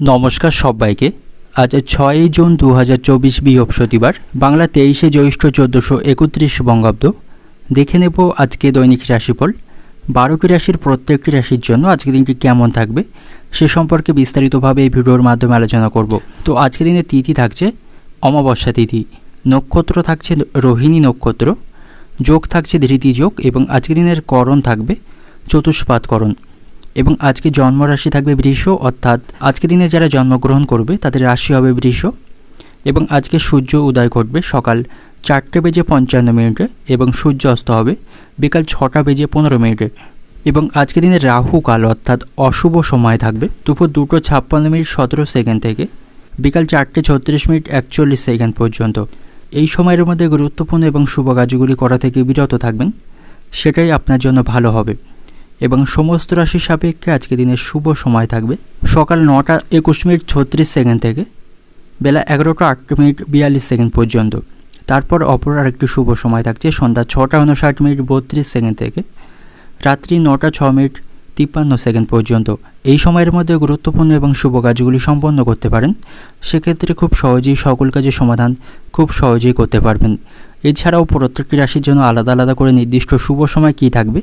নমস্কার সবাইকে। আজ 6 জুন 2024 বৃহস্পতিবার, বাংলা 23 জ্যৈষ্ঠ 1431 বঙ্গাব্দ। দেখে নেব আজকে দৈনিক রাশিফল। 12টি রাশির প্রত্যেকটি রাশির জন্য আজকের দিনটি কেমন থাকবে সে সম্পর্কে বিস্তারিতভাবে এই ভিডিওর মাধ্যমে আলোচনা করব। তো আজকের দিনে তিথি থাকছে অমাবস্যা তিথি, নক্ষত্র থাকছে রোহিণী নক্ষত্র, যোগ থাকছে ধৃতি যোগ এবং আজকের দিনের করণ থাকবে চতুষ্পাদ করণ। এবং আজকে জন্মরাশি থাকবে বৃষ, অর্থাৎ আজকে দিনে যারা জন্মগ্রহণ করবে তাদের রাশি হবে বৃষ। এবং আজকে সূর্য উদয় ঘটবে সকাল 4:55 এবং সূর্য অস্ত হবে বিকাল 6:15। এবং আজকে দিনে রাহু কাল অর্থাৎ অশুভ সময় থাকবে দুপুর 2:56 17 থেকে বিকাল 4:36 41 পর্যন্ত। এই সময়ের মধ্যে গুরুত্বপূর্ণ এবং শুভ কাজগুলি করা থেকে বিরত থাকবেন, সেটাই আপনার জন্য ভালো হবে। এবং সমস্ত রাশির সাপেক্ষে আজকে দিনের শুভ সময় থাকবে সকাল 9:21 থেকে বেলা 11:08 পর্যন্ত। তারপর অপর আরেকটি শুভ সময় থাকছে সন্ধ্যা 6:59 থেকে রাত্রি 9:06 পর্যন্ত। এই সময়ের মধ্যে গুরুত্বপূর্ণ এবং শুভ কাজগুলি সম্পন্ন করতে পারেন, সেক্ষেত্রে খুব সহজেই সকল কাজের সমাধান খুব সহজেই করতে পারবেন। এছাড়াও প্রত্যেকটি রাশির জন্য আলাদা আলাদা করে নির্দিষ্ট শুভ সময় কী থাকবে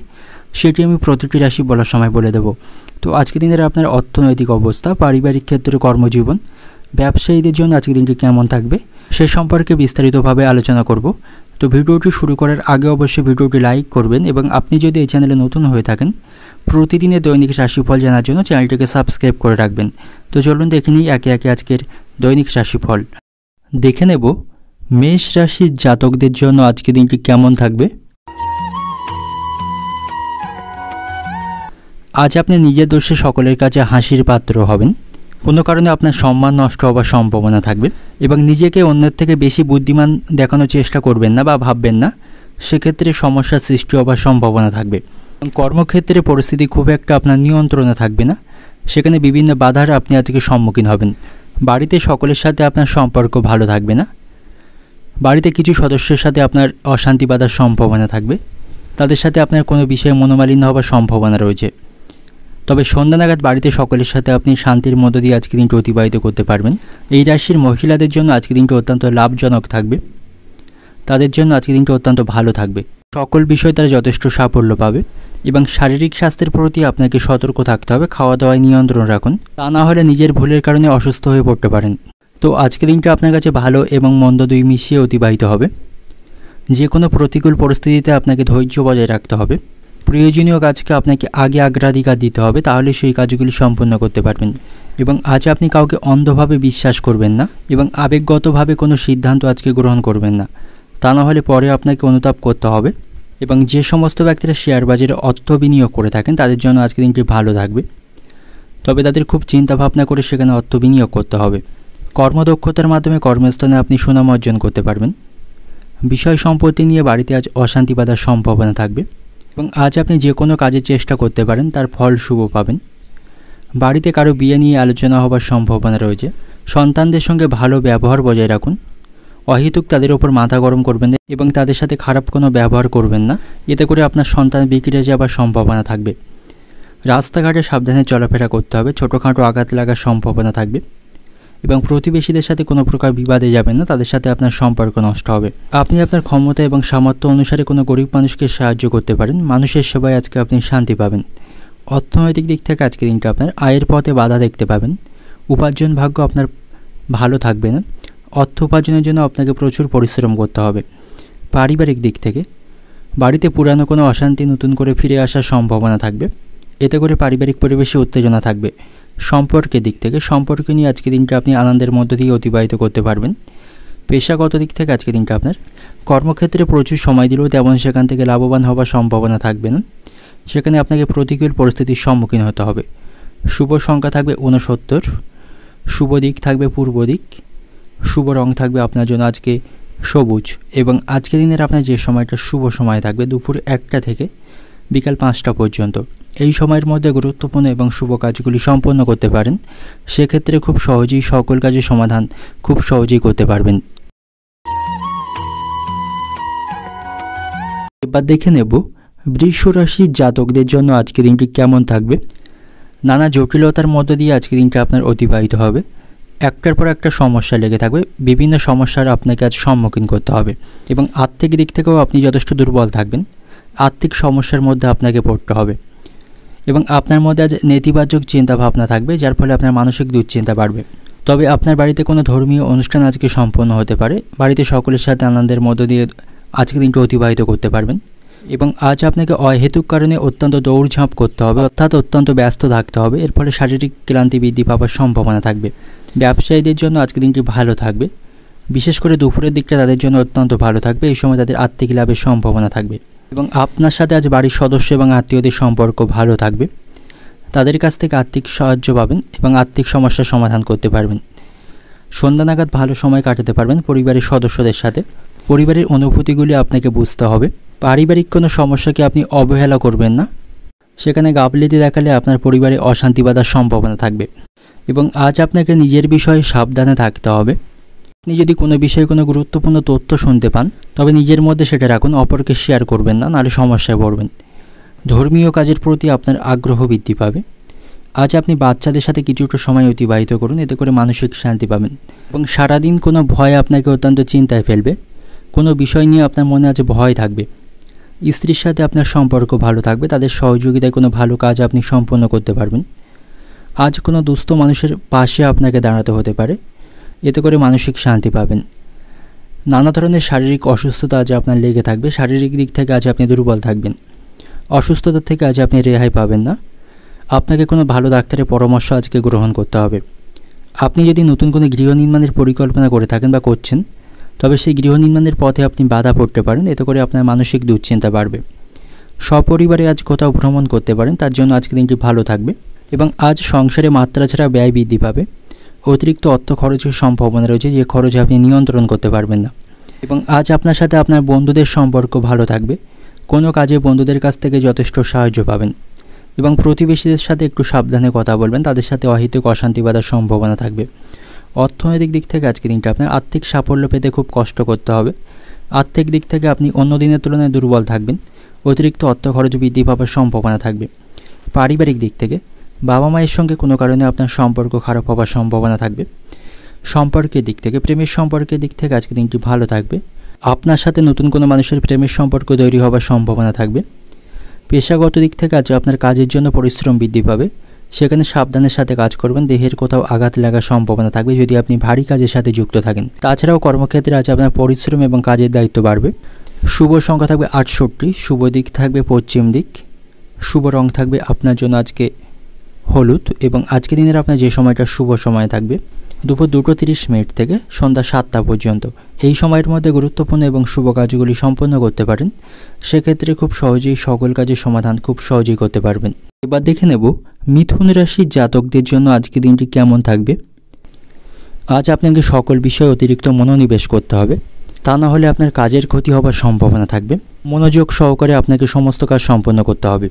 সেটি আমি প্রতিটি রাশি বলার সময় বলে দেব। তো আজকের দিনের আপনার অর্থনৈতিক অবস্থা, পারিবারিক ক্ষেত্রে, কর্মজীবন, ব্যবসায়ীদের জন্য আজকের দিনটি কেমন থাকবে সে সম্পর্কে বিস্তারিতভাবে আলোচনা করব। তো ভিডিওটি শুরু করার আগে অবশ্যই ভিডিওটি লাইক করবেন এবং আপনি যদি এই চ্যানেলে নতুন হয়ে থাকেন প্রতিদিনের দৈনিক রাশিফল জানার জন্য চ্যানেলটিকে সাবস্ক্রাইব করে রাখবেন। তো চলুন দেখে নিই একে একে আজকের দৈনিক রাশিফল। দেখে নেব মেষ রাশির জাতকদের জন্য আজকের দিনটি কেমন থাকবে। আজ আপনি নিজের দোষে সকলের কাছে হাসির পাত্র হবেন। কোনো কারণে আপনার সম্মান নষ্ট হওয়ার সম্ভাবনা থাকবে এবং নিজেকে অন্যের থেকে বেশি বুদ্ধিমান দেখানোর চেষ্টা করবেন না বা ভাববেন না, সেক্ষেত্রে সমস্যার সৃষ্টি হওয়ার সম্ভাবনা থাকবে। কর্মক্ষেত্রে পরিস্থিতি খুব একটা আপনার নিয়ন্ত্রণে থাকবে না, সেখানে বিভিন্ন বাধার আপনি আজকে সম্মুখীন হবেন। বাড়িতে সকলের সাথে আপনার সম্পর্ক ভালো থাকবে না, বাড়িতে কিছু সদস্যের সাথে আপনার অশান্তি বাঁধার সম্ভাবনা থাকবে, তাদের সাথে আপনার কোনো বিষয়ে মনোমালিন্য হওয়ার সম্ভাবনা রয়েছে। তবে সন্ধ্যা নাগাদ বাড়িতে সকলের সাথে আপনি শান্তির মধ্য দিয়ে আজকে দিনটি অতিবাহিত করতে পারবেন। এই রাশির মহিলাদের জন্য আজকে দিনটি অত্যন্ত লাভজনক থাকবে, তাদের জন্য আজকে দিনটি অত্যন্ত ভালো থাকবে। সকল বিষয়ে তারা যথেষ্ট সাফল্য পাবে এবং শারীরিক স্বাস্থ্যের প্রতি আপনাকে সতর্ক থাকতে হবে, খাওয়া দাওয়ায় নিয়ন্ত্রণ রাখুন, তা না হলে নিজের ভুলের কারণে অসুস্থ হয়ে পড়তে পারেন। তো আজকে দিনটা আপনার কাছে ভালো এবং মন্দ দুই মিশিয়ে অতিবাহিত হবে। যে কোনো প্রতিকূল পরিস্থিতিতে আপনাকে ধৈর্য বজায় রাখতে হবে, প্রয়োজনীয় কাজকে আপনাকে আগে অগ্রাধিকার দিতে হবে, তাহলে সেই কাজগুলি সম্পূর্ণ করতে পারবেন। এবং আজ আপনি কাউকে অন্ধভাবে বিশ্বাস করবেন না এবং আবেগগতভাবে কোনো সিদ্ধান্ত আজকে গ্রহণ করবেন না, তা না হলে পরে আপনাকে অনুতাপ করতে হবে। এবং যে সমস্ত ব্যক্তিরা শেয়ার বাজারে অর্থ বিনিয়োগ করে থাকেন তাদের জন্য আজকে দিনটি ভালো থাকবে, তবে তাদের খুব চিন্তা ভাবনা করে সেখানে অর্থ বিনিয়োগ করতে হবে। কর্মদক্ষতার মাধ্যমে কর্মস্থানে আপনি সুনাম অর্জন করতে পারবেন। বিষয় সম্পত্তি নিয়ে বাড়িতে আজ অশান্তি বাঁধার সম্ভাবনা থাকবে এবং আজ আপনি যে কোনো কাজের চেষ্টা করতে পারেন, তার ফল শুভ পাবেন। বাড়িতে কারো বিয়ে নিয়ে আলোচনা হবার সম্ভাবনা রয়েছে। সন্তানদের সঙ্গে ভালো ব্যবহার বজায় রাখুন, অহেতুক তাদের ওপর মাথা গরম করবেন না এবং তাদের সাথে খারাপ কোনো ব্যবহার করবেন না, এতে করে আপনার সন্তান বিগড়ে যাবার সম্ভাবনা থাকবে। রাস্তাঘাটে সাবধানে চলাফেরা করতে হবে, ছোটোখাটো আঘাত লাগার সম্ভাবনা থাকবে এবং প্রতিবেশীদের সাথে কোনো প্রকার বিবাদে যাবেন না, তাদের সাথে আপনার সম্পর্ক নষ্ট হবে। আপনি আপনার ক্ষমতা এবং সামর্থ্য অনুসারে কোনো গরিব মানুষকে সাহায্য করতে পারেন, মানুষের সেবায় আজকে আপনি শান্তি পাবেন। অর্থনৈতিক দিক থেকে আজকে দিনটা আপনার আয়ের পথে বাধা দেখতে পাবেন, উপার্জন ভাগ্য আপনার ভালো থাকবে না, অর্থ উপার্জনের জন্য আপনাকে প্রচুর পরিশ্রম করতে হবে। পারিবারিক দিক থেকে বাড়িতে পুরানো কোনো অশান্তি নতুন করে ফিরে আসার সম্ভাবনা থাকবে, এতে করে পারিবারিক পরিবেশে উত্তেজনা থাকবে। সম্পর্কের দিক থেকে সম্পর্ক নিয়ে আজকে দিনটা আপনি আনন্দের মধ্য দিয়ে অতিবাহিত করতে পারবেন। পেশাগত দিক থেকে আজকে দিনটা আপনার কর্মক্ষেত্রে প্রচুর সময় দিলেও তেমন সেখান থেকে লাভবান হওয়ার সম্ভাবনা থাকবে না, সেখানে আপনাকে প্রতিকূল পরিস্থিতির সম্মুখীন হতে হবে। শুভ সংখ্যা থাকবে 69, শুভ দিক থাকবে পূর্ব দিক, শুভ রং থাকবে আপনার জন্য আজকে সবুজ। এবং আজকে দিনের আপনার যে সময়টা শুভ সময় থাকবে দুপুর 1টা থেকে বিকাল 5টা পর্যন্ত। এই সময়ের মধ্যে গুরুত্বপূর্ণ এবং শুভ কাজগুলি সম্পন্ন করতে পারেন, সেক্ষেত্রে খুব সহজেই সকল কাজের সমাধান খুব সহজেই করতে পারবেন। এবার দেখে নেব বৃষ রাশির জাতকদের জন্য আজকের দিনটি কেমন থাকবে। নানা জটিলতার মধ্য দিয়ে আজকে দিনটা আপনার অতিবাহিত হবে। একটার পর একটা সমস্যা লেগে থাকবে, বিভিন্ন সমস্যার আপনাকে আজ সম্মুখীন করতে হবে এবং আর্থিক দিক থেকেও আপনি যথেষ্ট দুর্বল থাকবেন। আর্থিক সমস্যার মধ্যে আপনাকে পড়তে হবে এবং আপনার মধ্যে আজ নেতিবাচক চিন্তাভাবনা থাকবে, যার ফলে আপনার মানসিক দুশ্চিন্তা বাড়বে। তবে আপনার বাড়িতে কোনো ধর্মীয় অনুষ্ঠান আজকে সম্পন্ন হতে পারে, বাড়িতে সকলের সাথে আনন্দের মধ্য দিয়ে আজকে দিনটা অতিবাহিত করতে পারবেন এবং আজ আপনাকে অহেতুক কারণে অত্যন্ত দৌড়ঝাঁপ করতে হবে, অর্থাৎ অত্যন্ত ব্যস্ত থাকতে হবে। এর ফলে শারীরিক ক্লান্তি বৃদ্ধি পাওয়ার সম্ভাবনা থাকবে। ব্যবসায়ীদের জন্য আজকে দিনটি ভালো থাকবে, বিশেষ করে দুপুরের দিকটা তাদের জন্য অত্যন্ত ভালো থাকবে। এই সময় তাদের আর্থিক লাভের সম্ভাবনা থাকবে এবং আপনার সাথে আজ বাড়ির সদস্য এবং আত্মীয়দের সম্পর্ক ভালো থাকবে। তাদের কাছ থেকে আর্থিক সাহায্য পাবেন এবং আর্থিক সমস্যার সমাধান করতে পারবেন। সন্ধ্যা নাগাদ ভালো সময় কাটাতে পারবেন পরিবারের সদস্যদের সাথে। পরিবারের অনুভূতিগুলি আপনাকে বুঝতে হবে। পারিবারিক কোনো সমস্যাকে আপনি অবহেলা করবেন না, সেখানে গাফিলতি দেখালে আপনার পরিবারে অশান্তি বাঁধার সম্ভাবনা থাকবে এবং আজ আপনাকে নিজের বিষয়ে সাবধানে থাকতে হবে। আপনি যদি কোনো বিষয়ে কোনো গুরুত্বপূর্ণ তথ্য শুনতে পান তবে নিজের মধ্যে সেটা রাখুন, অপরকে শেয়ার করবেন না, নাহলে সমস্যায় পড়বেন। ধর্মীয় কাজের প্রতি আপনার আগ্রহ বৃদ্ধি পাবে। আজ আপনি বাচ্চাদের সাথে কিছুটা সময় অতিবাহিত করুন, এতে করে মানসিক শান্তি পাবেন এবং সারাদিন কোনো ভয় আপনাকে অত্যন্ত চিন্তায় ফেলবে। কোনো বিষয় নিয়ে আপনার মনে আজ ভয় থাকবে। স্ত্রীর সাথে আপনার সম্পর্ক ভালো থাকবে, তাদের সহযোগিতায় কোনো ভালো কাজ আপনি সম্পন্ন করতে পারবেন। আজ কোনো দুস্থ মানুষের পাশে আপনাকে দাঁড়াতে হতে পারে, এতে করে মানসিক শান্তি পাবেন। নানা ধরনের শারীরিক অসুস্থতা আজ আপনার লেগে থাকবে, শারীরিক দিক থেকে আজ আপনি দুর্বল থাকবেন। অসুস্থতা থেকে আজ আপনি রেহাই পাবেন না। আপনাকে কোনো ভালো ডাক্তারের পরামর্শ আজকে গ্রহণ করতে হবে। আপনি যদি নতুন কোনো গৃহ নির্মাণের পরিকল্পনা করে থাকেন বা করছেন, তবে সেই গৃহ নির্মাণের পথে আপনি বাধা পড়তে পারেন, এতে করে আপনার মানসিক দুশ্চিন্তা বাড়বে। সপরিবারে আজ কোথাও ভ্রমণ করতে পারেন, তার জন্য আজকে দিনটি ভালো থাকবে এবং আজ সংসারে মাত্রা ছাড়া ব্যয় বৃদ্ধি পাবে। অতিরিক্ত অর্থ খরচের সম্ভাবনা রয়েছে, যে খরচ আপনি নিয়ন্ত্রণ করতে পারবেন না এবং আজ আপনার সাথে আপনার বন্ধুদের সম্পর্ক ভালো থাকবে। কোনো কাজে বন্ধুদের কাছ থেকে যথেষ্ট সাহায্য পাবেন এবং প্রতিবেশীদের সাথে একটু সাবধানে কথা বলবেন, তাদের সাথে অহেতুক অশান্তি বাঁধার সম্ভাবনা থাকবে। অর্থনৈতিক দিক থেকে আজকে দিনটা আপনার আর্থিক সাফল্য পেতে খুব কষ্ট করতে হবে। আর্থিক দিক থেকে আপনি অন্য দিনের তুলনায় দুর্বল থাকবেন, অতিরিক্ত অর্থ খরচ বৃদ্ধি পাওয়ার সম্ভাবনা থাকবে। পারিবারিক দিক থেকে বাবা মায়ের সঙ্গে কোনো কারণে আপনার সম্পর্ক খারাপ হওয়ার সম্ভাবনা থাকবে। সম্পর্কের দিক থেকে, প্রেমের সম্পর্কের দিক থেকে আজকে দিনটি ভালো থাকবে। আপনার সাথে নতুন কোনো মানুষের প্রেমের সম্পর্ক তৈরি হওয়ার সম্ভাবনা থাকবে। পেশাগত দিক থেকে আজ আপনার কাজের জন্য পরিশ্রম বৃদ্ধি পাবে, সেখানে সাবধানের সাথে কাজ করবেন। দেহের কোথাও আঘাত লাগার সম্ভাবনা থাকবে যদি আপনি ভারী কাজের সাথে যুক্ত থাকেন। তাছাড়াও কর্মক্ষেত্রে আজ আপনার পরিশ্রম এবং কাজের দায়িত্ব বাড়বে। শুভ সংখ্যা থাকবে 68, শুভ দিক থাকবে পশ্চিম দিক, শুভ রং থাকবে আপনার জন্য আজকে হলুদ এবং আজকে দিনের আপনার যে সময়টা শুভ সময় থাকবে দুপুর 2:30 থেকে সন্ধ্যা 7টা পর্যন্ত। এই সময়ের মধ্যে গুরুত্বপূর্ণ এবং শুভ কাজগুলি সম্পন্ন করতে পারেন, সেক্ষেত্রে খুব সহজেই সকল কাজের সমাধান খুব সহজেই করতে পারবেন। এবার দেখে নেব মিথুন রাশির জাতকদের জন্য আজকে দিনটি কেমন থাকবে। আজ আপনাকে সকল বিষয়ে অতিরিক্ত মনোনিবেশ করতে হবে, তা না হলে আপনার কাজের ক্ষতি হবার সম্ভাবনা থাকবে। মনোযোগ সহকারে আপনাকে সমস্ত কাজ সম্পন্ন করতে হবে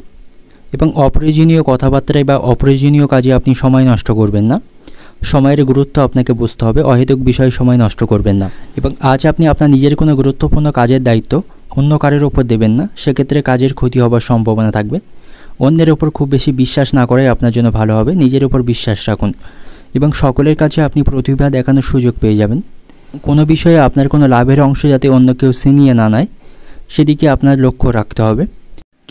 এবং অপ্রয়োজনীয় কথাবার্তায় বা অপ্রয়োজনীয় কাজে আপনি সময় নষ্ট করবেন না। সময়ের গুরুত্ব আপনাকে বুঝতে হবে, অহেতুক বিষয়ে সময় নষ্ট করবেন না এবং আজ আপনি আপনার নিজের কোনো গুরুত্বপূর্ণ কাজের দায়িত্ব অন্য কারোর ওপর দেবেন না, সেক্ষেত্রে কাজের ক্ষতি হবার সম্ভাবনা থাকবে। অন্যের ওপর খুব বেশি বিশ্বাস না করাই আপনার জন্য ভালো হবে, নিজের ওপর বিশ্বাস রাখুন এবং সকলের কাছে আপনি প্রতিভা দেখানোর সুযোগ পেয়ে যাবেন। কোনো বিষয়ে আপনার কোনো লাভের অংশ যাতে অন্য কেউ ছিনিয়ে না নেয়, সেদিকে আপনার লক্ষ্য রাখতে হবে।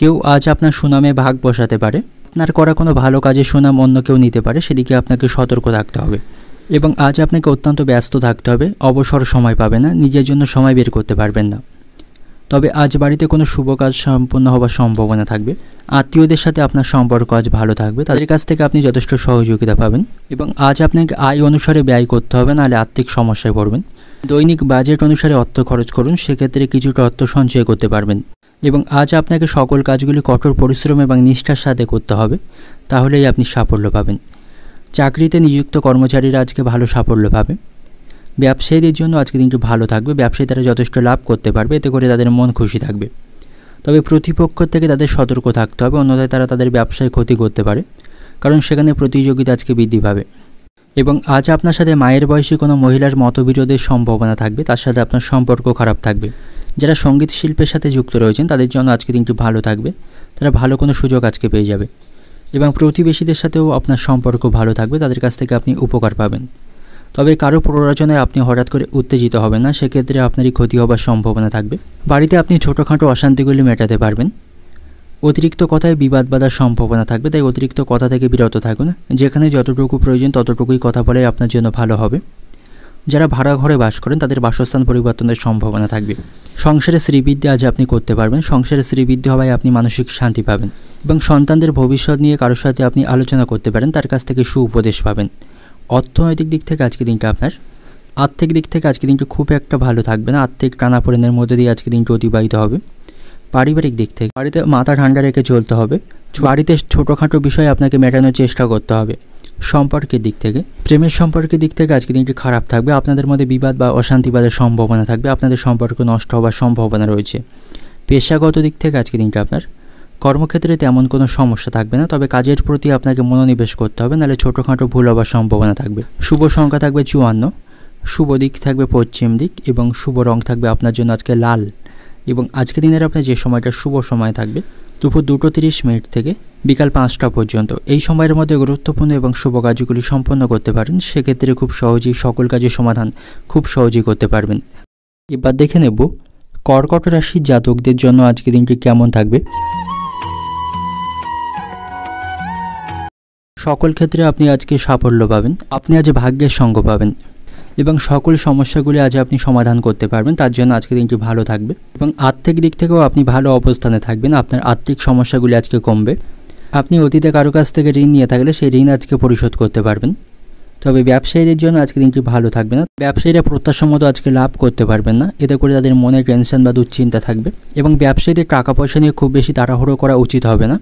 কেউ আজ আপনার সুনামে ভাগ বসাতে পারে, আপনার করা কোনো ভালো কাজের সুনাম অন্য কেউ নিতে পারে, সেদিকে আপনাকে সতর্ক থাকতে হবে এবং আজ আপনাকে অত্যন্ত ব্যস্ত থাকতে হবে। অবসর সময় পাবে না, নিজের জন্য সময় বের করতে পারবেন না। তবে আজ বাড়িতে কোনো শুভ কাজ সম্পন্ন হওয়ার সম্ভাবনা থাকবে। আত্মীয়দের সাথে আপনার সম্পর্ক আজ ভালো থাকবে, তাদের কাছ থেকে আপনি যথেষ্ট সহযোগিতা পাবেন এবং আজ আপনাকে আয় অনুসারে ব্যয় করতে হবে, নাহলে আর্থিক সমস্যায় পড়বেন। দৈনিক বাজেট অনুসারে অর্থ খরচ করুন, সেক্ষেত্রে কিছুটা অর্থ সঞ্চয় করতে পারবেন এবং আজ আপনাকে সকল কাজগুলি কঠোর পরিশ্রম এবং নিষ্ঠার সাথে করতে হবে, তাহলেই আপনি সাফল্য পাবেন। চাকরিতে নিযুক্ত কর্মচারীরা আজকে ভালো সাফল্য পাবে। ব্যবসায়ীদের জন্য আজকে দিনটি ভালো থাকবে, ব্যবসায়ী তারা যথেষ্ট লাভ করতে পারবে, এতে করে তাদের মন খুশি থাকবে। তবে প্রতিপক্ষ থেকে তাদের সতর্ক থাকতে হবে, অন্যথায় তারা তাদের ব্যবসায় ক্ষতি করতে পারে, কারণ সেখানে প্রতিযোগিতা আজকে বৃদ্ধি পাবে এবং আজ আপনার সাথে মায়ের বয়সী কোনো মহিলার মতবিরোধের সম্ভাবনা থাকবে, তার সাথে আপনার সম্পর্ক খারাপ থাকবে। যারা সঙ্গীত শিল্পের সাথে যুক্ত রয়েছেন তাদের জন্য আজকে দিনটি ভালো থাকবে, তারা ভালো কোনো সুযোগ আজকে পেয়ে যাবে এবং প্রতিবেশীদের সাথেও আপনার সম্পর্ক ভালো থাকবে, তাদের কাছ থেকে আপনি উপকার পাবেন। তবে কারো প্ররোচনায় আপনি হঠাৎ করে উত্তেজিত হবেন না, সেক্ষেত্রে আপনারই ক্ষতি হবার সম্ভাবনা থাকবে। বাড়িতে আপনি ছোটোখাটো অশান্তিগুলি মেটাতে পারবেন। অতিরিক্ত কথায় বিবাদ বাঁধার সম্ভাবনা থাকবে, তাই অতিরিক্ত কথা থেকে বিরত থাকুন। যেখানে যতটুকু প্রয়োজন ততটুকুই কথা বলে আপনার জন্য ভালো হবে। যারা ভাড়া ঘরে বাস করেন তাদের বাসস্থান পরিবর্তনের সম্ভাবনা থাকবে। সংসারে শ্রীবৃদ্ধি আজ আপনি করতে পারবেন। সংসারে শ্রীবৃদ্ধি হওয়ায় আপনি মানসিক শান্তি পাবেন এবং সন্তানদের ভবিষ্যৎ নিয়ে কারোর সাথে আপনি আলোচনা করতে পারেন, তার কাছ থেকে সুউপদেশ পাবেন। অর্থনৈতিক দিক থেকে আজকে দিনটা আপনার, আর্থিক দিক থেকে আজকে দিনটা খুব একটা ভালো থাকবে না। আর্থিক টানাপোড়েনের মধ্যে দিয়ে আজকে দিনটা অতিবাহিত হবে। পারিবারিক দিক থেকে বাড়িতে মাথা ঠান্ডা রেখে চলতে হবে। বাড়িতে ছোটোখাটো বিষয় আপনাকে মেটানোর চেষ্টা করতে হবে। সম্পর্কের দিক থেকে, প্রেমের সম্পর্কের দিক থেকে আজকে দিনটি খারাপ থাকবে। আপনাদের মধ্যে বিবাদ বা অশান্তিবাদের সম্ভাবনা থাকবে, আপনাদের সম্পর্ক নষ্ট হওয়ার সম্ভাবনা রয়েছে। পেশাগত দিক থেকে আজকে দিনটা আপনার, কর্মক্ষেত্রে তেমন কোনো সমস্যা থাকবে না, তবে কাজের প্রতি আপনাকে মনোনিবেশ করতে হবে, নাহলে ছোটোখাটো ভুল হওয়ার সম্ভাবনা থাকবে। শুভ সংখ্যা থাকবে 54, শুভ দিক থাকবে পশ্চিম দিক এবং শুভ রং থাকবে আপনার জন্য আজকে লাল। এবং আজকে দিনের আপনার যে সময়টা শুভ সময় থাকবে দুপুর 2:30 থেকে বিকাল 5টা পর্যন্ত। এই সময়ের মধ্যে গুরুত্বপূর্ণ এবং শুভ কাজগুলি সম্পন্ন করতে পারেন, সেক্ষেত্রে খুব সহজেই সকল কাজের সমাধান খুব সহজেই করতে পারবেন। এবার দেখে নেব কর্কট রাশির জাতকদের জন্য আজকে দিনটি কেমন থাকবে। সকল ক্ষেত্রে আপনি আজকে সাফল্য পাবেন, আপনি আজ ভাগ্যের সঙ্গ পাবেন এবং সকল সমস্যাগুলি আজ আপনি সমাধান করতে পারবেন, তার জন্য আজকে দিনটি ভালো থাকবে। এবং আর্থিক দিক থেকেও আপনি ভালো অবস্থানে থাকবেন, আপনার আর্থিক সমস্যাগুলি আজকে কমবে। আপনি অতীতে কারো কাছ থেকে ঋণ নিয়ে থাকলে সেই ঋণ আজকে পরিশোধ করতে পারবেন। তবে ব্যবসায়ীদের জন্য আজকে দিনটি ভালো থাকবে না। ব্যবসায়ীরা প্রত্যাশা মতো আজকে লাভ করতে পারবেন না, এতে করে তাদের মনে টেনশন বা দুশ্চিন্তা থাকবে। এবং ব্যবসায়ীদের টাকা পয়সা নিয়ে খুব বেশি তাড়াহুড়ো করা উচিত হবে না,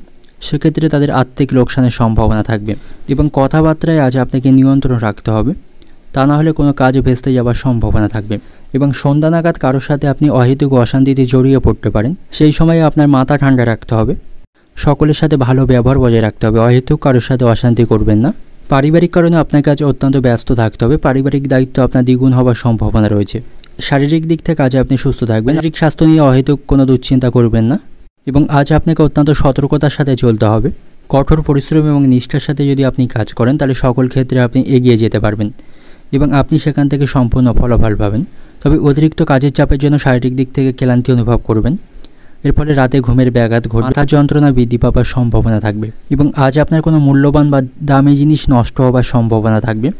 সেক্ষেত্রে তাদের আর্থিক লোকসানের সম্ভাবনা থাকবে। এবং কথাবার্তায় আজ আপনাকে নিয়ন্ত্রণ রাখতে হবে, তা না হলে কোনো কাজে ভেস্তে যাওয়ার সম্ভাবনা থাকবে। এবং সন্ধ্যা নাগাদ কারোর সাথে আপনি অহেতুক অশান্তিতে জড়িয়ে পড়তে পারেন, সেই সময়ে আপনার মাথা ঠান্ডা রাখতে হবে, সকলের সাথে ভালো ব্যবহার বজায় রাখতে হবে, অহেতুক কারোর সাথে অশান্তি করবেন না। পারিবারিক কারণে আপনাকে আজ অত্যন্ত ব্যস্ত থাকতে হবে, পারিবারিক দায়িত্ব আপনার দ্বিগুণ হওয়ার সম্ভাবনা রয়েছে। শারীরিক দিক থেকে আজ আপনি সুস্থ থাকবেন, শারীরিক স্বাস্থ্য নিয়ে অহেতুক কোনো দুশ্চিন্তা করবেন না। এবং আজ আপনাকে অত্যন্ত সতর্কতার সাথে চলতে হবে। কঠোর পরিশ্রম এবং নিষ্ঠার সাথে যদি আপনি কাজ করেন তাহলে সকল ক্ষেত্রে আপনি এগিয়ে যেতে পারবেন এবং আপনি সেখান থেকে সম্পূর্ণ ফলাফল পাবেন। তবে অতিরিক্ত কাজের চাপের জন্য শারীরিক দিক থেকে ক্লান্তি অনুভব করবেন, এর ফলে রাতে ঘুমের ব্যাঘাত ঘটবে, মাথা যন্ত্রণা বৃদ্ধি পাওয়ার সম্ভাবনা থাকবে। এবং আজ আপনার কোনো মূল্যবান বা দামি জিনিস নষ্ট হওয়ার সম্ভাবনা থাকবে।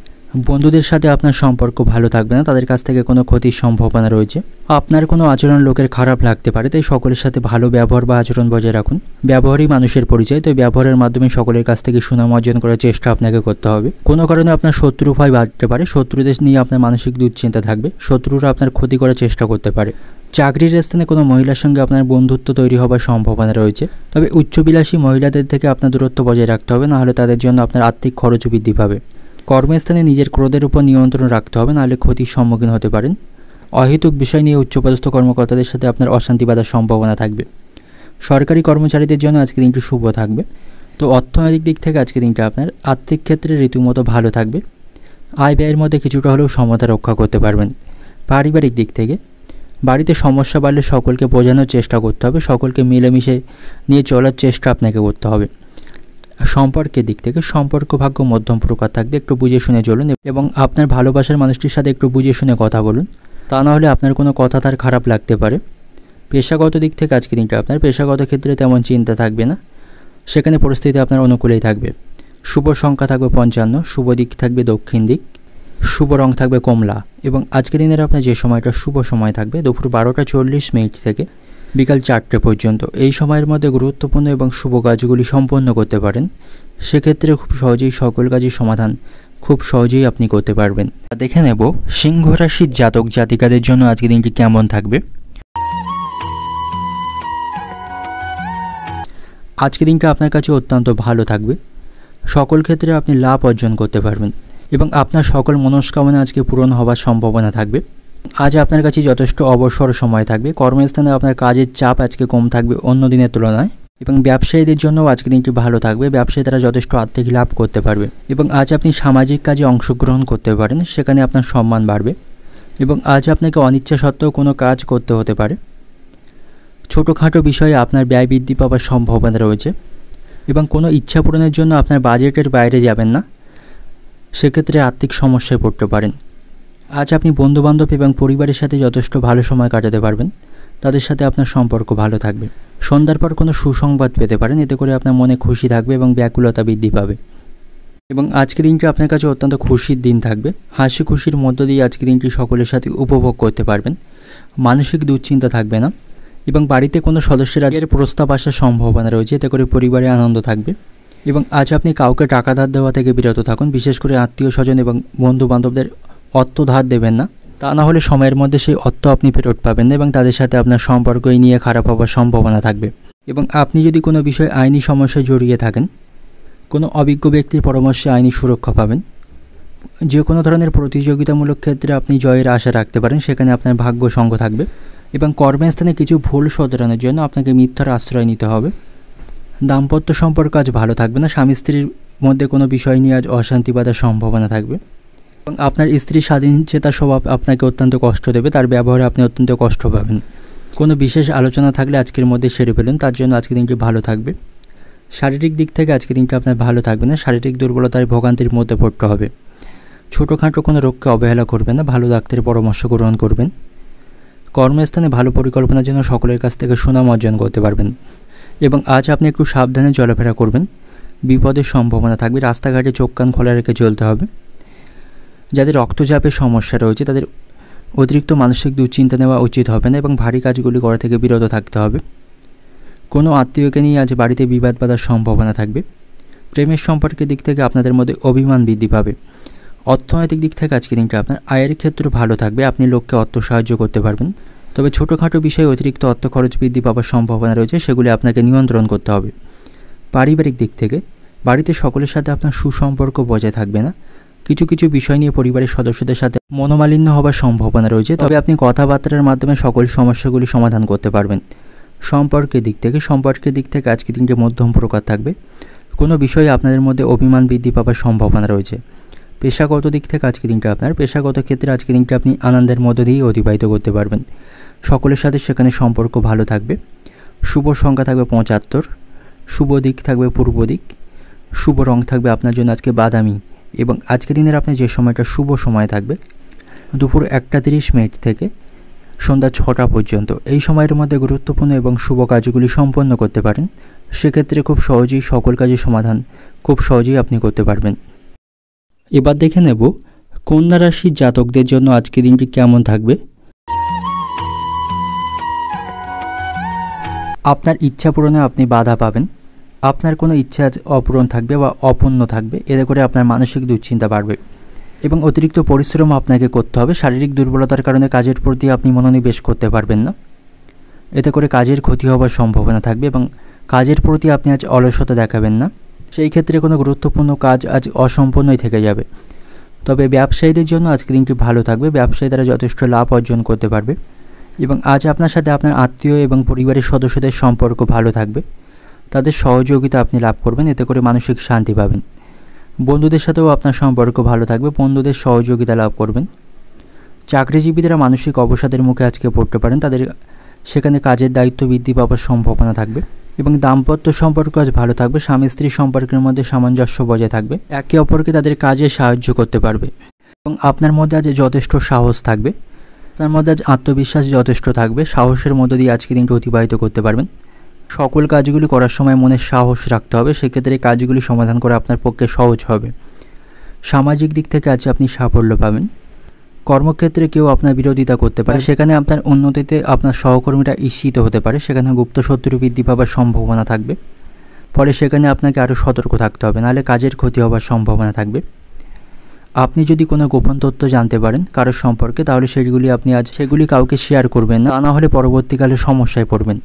বন্ধুদের সাথে আপনার সম্পর্ক ভালো থাকবে না, তাদের কাছ থেকে কোনো ক্ষতির সম্ভাবনা রয়েছে। আপনার কোনো আচরণ লোকের খারাপ লাগতে পারে, তাই সকলের সাথে ভালো ব্যবহার বা আচরণ বজায় রাখুন। ব্যবহারই মানুষের পরিচয়, তাই ব্যবহারের মাধ্যমে সকলের কাছ থেকে সুনাম অর্জন করার চেষ্টা আপনাকে করতে হবে। কোনো কারণে আপনার শত্রু ভয় বাড়তে পারে, শত্রুদের নিয়ে আপনার মানসিক দুশ্চিন্তা থাকবে, শত্রুরা আপনার ক্ষতি করার চেষ্টা করতে পারে। চাকরির স্থানে কোনো মহিলার সঙ্গে আপনার বন্ধুত্ব তৈরি হবার সম্ভাবনা রয়েছে, তবে উচ্চবিলাসী মহিলাদের থেকে আপনার দূরত্ব বজায় রাখতে হবে, নাহলে তাদের জন্য আপনার আর্থিক খরচও বৃদ্ধি পাবে। কর্মস্থানে নিজের ক্রোধের উপর নিয়ন্ত্রণ রাখতে হবে, নাহলে ক্ষতির সম্মুখীন হতে পারেন। অহেতুক বিষয় নিয়ে উচ্চপদস্থ কর্মকর্তাদের সাথে আপনার অশান্তি বাঁধার সম্ভাবনা থাকবে। সরকারি কর্মচারীদের জন্য আজকে দিনটি শুভ থাকবে। তো অর্থনৈতিক দিক থেকে আজকে দিনটা আপনার আর্থিক ক্ষেত্রে রীতিমতো ভালো থাকবে, আয় ব্যয়ের মধ্যে কিছুটা হলেও সমতা রক্ষা করতে পারবেন। পারিবারিক দিক থেকে বাড়িতে সমস্যা বাড়লে সকলকে বোঝানোর চেষ্টা করতে হবে, সকলকে মিলেমিশে নিয়ে চলার চেষ্টা আপনাকে করতে হবে। সম্পর্কের দিক থেকে সম্পর্ক ভাগ্য মধ্যম প্রকার থাকবে, একটু বুঝে শুনে চলুন এবং আপনার ভালোবাসার মানুষটির সাথে একটু বুঝে শুনে কথা বলুন, তা না হলে আপনার কোনো কথা তার খারাপ লাগতে পারে। পেশাগত দিক থেকে আজকে দিনটা আপনার পেশাগত ক্ষেত্রে তেমন চিন্তা থাকবে না, সেখানে পরিস্থিতি আপনার অনুকূলেই থাকবে। শুভ সংখ্যা থাকবে 55, শুভ দিক থাকবে দক্ষিণ দিক, শুভ রং থাকবে কমলা। এবং আজকে দিনের আপনার যে সময়টা শুভ সময় থাকবে দুপুর 12:40 থেকে বিকাল 4টে পর্যন্ত। এই সময়ের মধ্যে গুরুত্বপূর্ণ এবং শুভ কাজগুলি সম্পন্ন করতে পারেন, সেক্ষেত্রে খুব সহজেই সকল কাজের সমাধান খুব সহজেই আপনি করতে পারবেন। দেখে নেব সিংহ রাশির জাতক জাতিকাদের জন্য আজকে দিনটি কেমন থাকবে। আজকে দিনটা আপনার কাছে অত্যন্ত ভালো থাকবে, সকল ক্ষেত্রে আপনি লাভ অর্জন করতে পারবেন এবং আপনার সকল মনস্কামনা আজকে পূরণ হওয়ার সম্ভাবনা থাকবে। আজ আপনার কাছে যথেষ্ট অবসর সময় থাকবে, কর্মস্থানে আপনার কাজের চাপ আজকে কম থাকবে অন্য দিনের তুলনায়। এবং ব্যবসায়ীদের জন্য আজকে দিনটি ভালো থাকবে, ব্যবসায়ী তারা যথেষ্ট আর্থিক লাভ করতে পারবে। এবং আজ আপনি সামাজিক কাজে অংশগ্রহণ করতে পারেন, সেখানে আপনার সম্মান বাড়বে। এবং আজ আপনাকে অনিচ্ছা সত্ত্বেও কোনো কাজ করতে হতে পারে, ছোটোখাটো বিষয়ে আপনার ব্যয় বৃদ্ধি পাওয়ার সম্ভাবনা রয়েছে। এবং কোনো ইচ্ছা পূরণের জন্য আপনার বাজেটের বাইরে যাবেন না, সেক্ষেত্রে আর্থিক সমস্যায় পড়তে পারেন। আজ আপনি বন্ধুবান্ধব এবং পরিবারের সাথে যথেষ্ট ভালো সময় কাটাতে পারবেন, তাদের সাথে আপনার সম্পর্ক ভালো থাকবে। সন্ধ্যার পর কোনো সুসংবাদ পেতে পারেন, এতে করে আপনার মনে খুশি থাকবে এবং ব্যাকুলতা বৃদ্ধি পাবে। এবং আজকের দিনটি আপনার কাছে অত্যন্ত খুশির দিন থাকবে। হাসি খুশির মধ্য দিয়ে আজকের দিনটি সকলের সাথে উপভোগ করতে পারবেন, মানসিক দুশ্চিন্তা থাকবে না এবং বাড়িতে কোনো সদস্যের আজকের প্রস্তাব আসার সম্ভাবনা রয়েছে, এতে করে পরিবারে আনন্দ থাকবে। এবং আজ আপনি কাউকে টাকা ধার দেওয়া থেকে বিরত থাকুন, বিশেষ করে আত্মীয় স্বজন এবং বন্ধু বান্ধবদের অর্থ ধার দেবেন না, তা না হলে সময়ের মধ্যে সেই অর্থ আপনি ফেরত পাবেন না এবং তাদের সাথে আপনার সম্পর্ক এই নিয়ে খারাপ হওয়ার সম্ভাবনা থাকবে। এবং আপনি যদি কোনো বিষয়ে আইনি সমস্যায় জড়িয়ে থাকেন, কোনো অভিজ্ঞ ব্যক্তির পরামর্শে আইনি সুরক্ষা পাবেন। যে কোনো ধরনের প্রতিযোগিতামূলক ক্ষেত্রে আপনি জয়ের আশা রাখতে পারেন, সেখানে আপনার ভাগ্য সঙ্গ থাকবে। এবং কর্মস্থানে কিছু ভুল শোধরানোর জন্য আপনাকে মিথ্যার আশ্রয় নিতে হবে। দাম্পত্য সম্পর্ক আজ ভালো থাকবে না, স্বামী স্ত্রীর মধ্যে কোনো বিষয় নিয়ে আজ অশান্তি বাঁধার সম্ভাবনা থাকবে। এবং আপনার স্ত্রীর স্বাধীনচেতা স্বভাব আপনাকে অত্যন্ত কষ্ট দেবে, তার ব্যবহারে আপনি অত্যন্ত কষ্ট পাবেন। কোনো বিশেষ আলোচনা থাকলে আজকের মধ্যে সেরে ফেলুন, তার জন্য আজকের দিনটি ভালো থাকবে। শারীরিক দিক থেকে আজকের দিনটি আপনার ভালো থাকবে না, শারীরিক দুর্বলতার ভোগান্তির মধ্যে পড়তে হবে। ছোটোখাটো কোনো রোগকে অবহেলা করবেন না, ভালো ডাক্তারের পরামর্শ গ্রহণ করবেন। কর্মস্থানে ভালো পরিকল্পনার জন্য সকলের কাছ থেকে সুনাম অর্জন করতে পারবেন। এবং আজ আপনি একটু সাবধানে চলাফেরা করবেন, বিপদের সম্ভাবনা থাকবে। রাস্তাঘাটে চোখ কান খোলা রেখে চলতে হবে। যাদের রক্তচাপের সমস্যা রয়েছে তাদের অতিরিক্ত মানসিক দুশ্চিন্তা নেওয়া উচিত হবে না এবং ভারী কাজগুলি করা থেকে বিরত থাকতে হবে। কোনো আত্মীয়কে নিয়ে আজ বাড়িতে বিবাদ বাঁধার সম্ভাবনা থাকবে। প্রেমের সম্পর্কের দিক থেকে আপনাদের মধ্যে অভিমান বৃদ্ধি পাবে। অর্থনৈতিক দিক থেকে আজকের দিনটা আপনার আয়ের ক্ষেত্রে ভালো থাকবে, আপনি লোককে অর্থ সাহায্য করতে পারবেন। তবে ছোটোখাটো বিষয়ে অতিরিক্ত অর্থ খরচ বৃদ্ধি পাওয়ার সম্ভাবনা রয়েছে, সেগুলি আপনাকে নিয়ন্ত্রণ করতে হবে। পারিবারিক দিক থেকে বাড়িতে সকলের সাথে আপনার সুসম্পর্ক বজায় থাকবে না, কিছু কিছু বিষয় নিয়ে পরিবারের সদস্যদের সাথে মনোমালিন্য হবার সম্ভাবনা রয়েছে, তবে আপনি কথাবার্তার মাধ্যমে সকল সমস্যাগুলি সমাধান করতে পারবেন। সম্পর্কের দিক থেকে আজকের দিনটি মধ্যম প্রকার থাকবে। কোনো বিষয়ে আপনাদের মধ্যে অভিমান বৃদ্ধি পাওয়ার সম্ভাবনা রয়েছে। পেশাগত দিক থেকে আজকের দিনটা আপনার পেশাগত ক্ষেত্রে আজকের দিনটা আপনি আনন্দের মধ্য দিয়ে অতিবাহিত করতে পারবেন। সকলের সাথে সেখানে সম্পর্ক ভালো থাকবে। শুভ সংখ্যা থাকবে 75, শুভ দিক থাকবে পূর্ব দিক, শুভ রং থাকবে আপনার জন্য আজকে বাদামি। এবং আজকের দিনের আপনার যে সময়টা শুভ সময় থাকবে দুপুর 1:30 থেকে সন্ধ্যা 6টা পর্যন্ত, এই সময়ের মধ্যে গুরুত্বপূর্ণ এবং শুভ কাজগুলি সম্পন্ন করতে পারেন। সেক্ষেত্রে খুব সহজেই সকল কাজের সমাধান খুব সহজেই আপনি করতে পারবেন। এবার দেখে নেব কন্যা রাশির জাতকদের জন্য আজকের দিনটি কেমন থাকবে। আপনার ইচ্ছা পূরণে আপনি বাধা পাবেন। আপনার কোনো ইচ্ছা আজ অপূরণ থাকবে বা অপূর্ণ থাকবে, এতে করে আপনার মানসিক দুশ্চিন্তা বাড়বে এবং অতিরিক্ত পরিশ্রম আপনাকে করতে হবে। শারীরিক দুর্বলতার কারণে কাজের প্রতি আপনি মনোনিবেশ করতে পারবেন না, এতে করে কাজের ক্ষতি হওয়ার সম্ভাবনা থাকবে এবং কাজের প্রতি আপনি আজ অলসতা দেখাবেন না। সেই ক্ষেত্রে কোনো গুরুত্বপূর্ণ কাজ আজ অসম্পূর্ণই থেকে যাবে। তবে ব্যবসায়ীদের জন্য আজকের দিনটি ভালো থাকবে, ব্যবসায়ী দ্বারা যথেষ্ট লাভ অর্জন করতে পারবে এবং আজ আপনার সাথে আপনার আত্মীয় এবং পরিবারের সদস্যদের সম্পর্ক ভালো থাকবে, তাদের সহযোগিতা আপনি লাভ করবেন, এতে করে মানসিক শান্তি পাবেন। বন্ধুদের সাথেও আপনার সম্পর্ক ভালো থাকবে, বন্ধুদের সহযোগিতা লাভ করবেন। চাকরিজীবীরা মানসিক অবসাদের মুখে আজকে পড়তে পারেন, তাদের সেখানে কাজের দায়িত্ব বৃদ্ধি পাওয়ার সম্ভাবনা থাকবে এবং দাম্পত্য সম্পর্ক আজ ভালো থাকবে। স্বামী স্ত্রী সম্পর্কের মধ্যে সামঞ্জস্য বজায় থাকবে, একে অপরকে তাদের কাজে সাহায্য করতে পারবে এবং আপনার মধ্যে আজ যথেষ্ট সাহস থাকবে, আপনার মধ্যে আজ আত্মবিশ্বাস যথেষ্ট থাকবে। সাহসের মধ্য দিয়ে আজকে দিনটি অতিবাহিত করতে পারবেন। সকল কাজগুলি করার সময় মনে সাহস রাখতে হবে, সেক্ষেত্রে কাজগুলি সমাধান করা আপনার পক্ষে সহজ হবে। সামাজিক দিক থেকে আজ আপনি সাফল্য পাবেন। কর্মক্ষেত্রে কেউ আপনার বিরোধিতা করতে পারে, সেখানে আপনার উন্নতিতে আপনার সহকর্মীরা ঈর্ষিত হতে পারে, সেখানে গুপ্ত শত্রু বৃদ্ধি পাওয়ার সম্ভাবনা থাকবে, ফলে সেখানে আপনাকে আরও সতর্ক থাকতে হবে, নাহলে কাজের ক্ষতি হওয়ার সম্ভাবনা থাকবে। আপনি যদি কোনো গোপন তথ্য জানতে পারেন কারোর সম্পর্কে, তাহলে সেগুলি কাউকে শেয়ার করবেন না, তা না হলে পরবর্তীকালে সমস্যায় পড়বেন।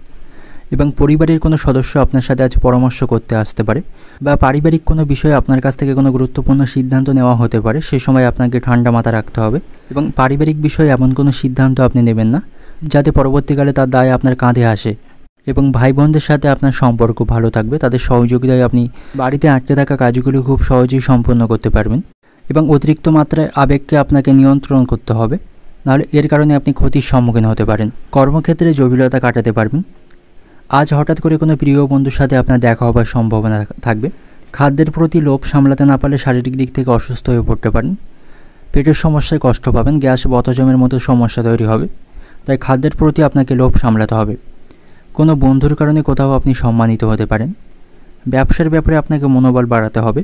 এবং পরিবারের কোনো সদস্য আপনার সাথে আজ পরামর্শ করতে আসতে পারে বা পারিবারিক কোনো বিষয়ে আপনার কাছ থেকে কোনো গুরুত্বপূর্ণ সিদ্ধান্ত নেওয়া হতে পারে, সে সময় আপনাকে ঠান্ডা মাথা রাখতে হবে এবং পারিবারিক বিষয়ে এমন কোনো সিদ্ধান্ত আপনি নেবেন না যাতে পরবর্তীকালে তার দায় আপনার কাঁধে আসে। এবং ভাই বোনদের সাথে আপনার সম্পর্ক ভালো থাকবে, তাদের সহযোগিতায় আপনি বাড়িতে আটকে থাকা কাজগুলি খুব সহজেই সম্পন্ন করতে পারবেন এবং অতিরিক্ত মাত্রায় আবেগকে আপনাকে নিয়ন্ত্রণ করতে হবে, নাহলে এর কারণে আপনি ক্ষতির সম্মুখীন হতে পারেন। কর্মক্ষেত্রে জটিলতা কাটাতে পারবেন। আজ হঠাৎ করে কোনো প্রিয় বন্ধুর সাথে আপনার দেখা হবার সম্ভাবনা থাকবে। খাদ্যের প্রতি লোভ সামলাতে না পারলে শারীরিক দিক থেকে অসুস্থ হয়ে পড়তে পারেন। পেটের সমস্যায় কষ্ট পাবেন, গ্যাস বদহজমের মতো সমস্যা তৈরি হবে। তাই খাদ্যের প্রতি আপনাকে লোভ সামলাতে হবে। কোনো বন্ধুর কারণে কোথাও আপনি সম্মানিত হতে পারেন। ব্যবসার ব্যাপারে আপনাকে মনোবল বাড়াতে হবে।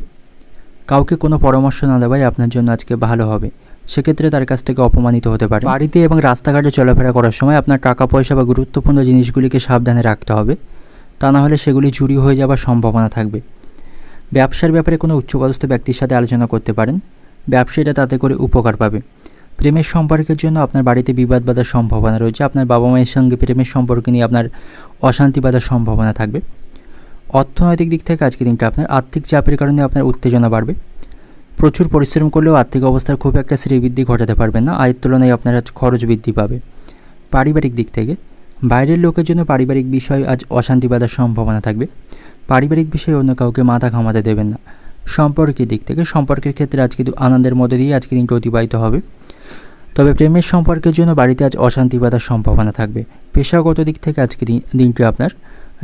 কাউকে কোনো পরামর্শ না দেওয়াই আপনার জন্য আজকে ভালো হবে, সেক্ষেত্রে তার কাছ থেকে অপমানিত হতে পারে। বাড়িতে এবং রাস্তাঘাটে চলাফেরা করার সময় আপনার টাকা পয়সা বা গুরুত্বপূর্ণ জিনিসগুলিকে সাবধানে রাখতে হবে, তা না হলে সেগুলি চুরি হয়ে যাওয়ার সম্ভাবনা থাকবে। ব্যবসার ব্যাপারে কোনো উচ্চপদস্থ ব্যক্তির সাথে আলোচনা করতে পারেন, ব্যবসায়ীরা তাতে করে উপকার পাবে। প্রেমের সম্পর্কের জন্য আপনার বাড়িতে বিবাদ বাঁধার সম্ভাবনা রয়েছে। আপনার বাবা মায়ের সঙ্গে প্রেমের সম্পর্ক নিয়ে আপনার অশান্তি বাঁধার সম্ভাবনা থাকবে। অর্থনৈতিক দিক থেকে আজকের দিনটা আপনার আর্থিক চাপের কারণে আপনার উত্তেজনা বাড়বে। প্রচুর পরিশ্রম করলেও আর্থিক অবস্থার খুব একটা শ্রীবৃদ্ধি ঘটাতে পারবেন না, আয়ের তুলনায় আপনার আজ খরচ বৃদ্ধি পাবে। পারিবারিক দিক থেকে বাইরের লোকের জন্য পারিবারিক বিষয় আজ অশান্তি বাঁধার সম্ভাবনা থাকবে। পারিবারিক বিষয়ে অন্য কাউকে মাথা ঘামাতে দেবেন না। সম্পর্কের দিক থেকে সম্পর্কের ক্ষেত্রে আজ কিন্তু আনন্দের মধ্যে দিয়ে আজকে দিনটা অতিবাহিত হবে। তবে প্রেমের সম্পর্কের জন্য বাড়িতে আজ অশান্তি বাঁধার সম্ভাবনা থাকবে। পেশাগত দিক থেকে আজকে দিনটি আপনার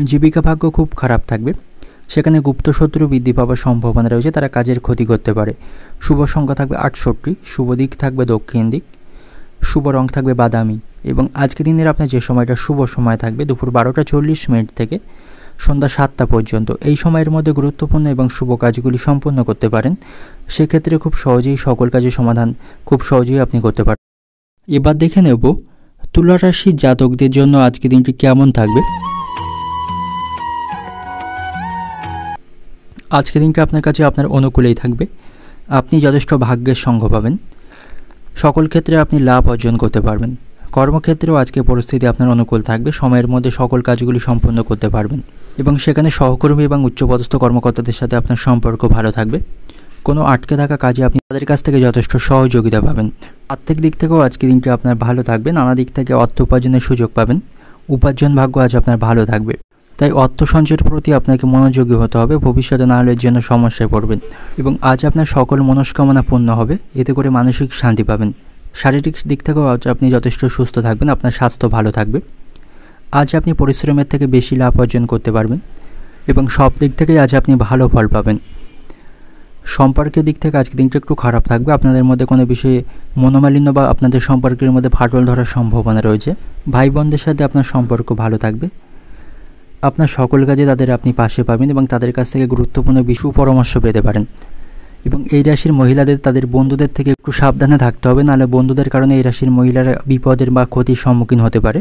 জীবিকা ভাগ্য খুব খারাপ থাকবে। সেখানে গুপ্ত শত্রু বৃদ্ধি পাওয়ার সম্ভাবনা রয়েছে, তারা কাজের ক্ষতি করতে পারে। শুভ সংখ্যা থাকবে 68, শুভ দিক থাকবে দক্ষিণ দিক, শুভ রং থাকবে বাদামি। এবং আজকে দিনের আপনার যে সময়টা শুভ সময় থাকবে দুপুর 12:40 থেকে সন্ধ্যা 7টা পর্যন্ত, এই সময়ের মধ্যে গুরুত্বপূর্ণ এবং শুভ কাজগুলি সম্পন্ন করতে পারেন। সেক্ষেত্রে খুব সহজেই সকল কাজের সমাধান খুব সহজেই আপনি করতে পারেন। এবার দেখে নেব তুলা রাশির জাতকদের জন্য আজকে দিনটি কেমন থাকবে। আজকে দিনটা আপনার কাছে আপনার অনুকূলেই থাকবে। আপনি যথেষ্ট ভাগ্যের সঙ্গ পাবেন। সকল ক্ষেত্রে আপনি লাভ অর্জন করতে পারবেন। কর্মক্ষেত্রেও আজকে পরিস্থিতি আপনার অনুকূল থাকবে। সময়ের মধ্যে সকল কাজগুলি সম্পন্ন করতে পারবেন এবং সেখানে সহকর্মী এবং উচ্চপদস্থ কর্মকর্তাদের সাথে আপনার সম্পর্ক ভালো থাকবে। কোনো আটকে থাকা কাজে আপনি তাদের কাছ থেকে যথেষ্ট সহযোগিতা পাবেন। আর্থিক দিক থেকেও আজকে দিনটি আপনার ভালো থাকবে। নানা দিক থেকে অর্থ উপার্জনের সুযোগ পাবেন। উপার্জন ভাগ্য আজ আপনার ভালো থাকবে। তাই অর্থ সঞ্চয়ের প্রতি আপনাকে মনোযোগী হতে হবে, ভবিষ্যতে না হলে এর জন্য সমস্যায় পড়বেন। এবং আজ আপনার সকল মনস্কামনা পূর্ণ হবে, এতে করে মানসিক শান্তি পাবেন। শারীরিক দিক থেকেও আজ আপনি যথেষ্ট সুস্থ থাকবেন, আপনার স্বাস্থ্য ভালো থাকবে। আজ আপনি পরিশ্রমের থেকে বেশি লাভ অর্জন করতে পারবেন এবং সব দিক থেকেই আজ আপনি ভালো ফল পাবেন। সম্পর্কের দিক থেকে আজকে দিনটা একটু খারাপ থাকবে। আপনাদের মধ্যে কোনো বিষয়ে মনোমালিন্য বা আপনাদের সম্পর্কের মধ্যে ফাটল ধরার সম্ভাবনা রয়েছে। ভাই বোনদের সাথে আপনার সম্পর্ক ভালো থাকবে। আপনার সকল কাজে তাদের আপনি পাশে পাবেন এবং তাদের কাছ থেকে গুরুত্বপূর্ণ পরামর্শ পেতে পারেন। এবং এই রাশির মহিলাদের তাদের বন্ধুদের থেকে একটু সাবধানে থাকতে হবে, নাহলে বন্ধুদের কারণে এই রাশির মহিলারা বিপদের বা ক্ষতির সম্মুখীন হতে পারে।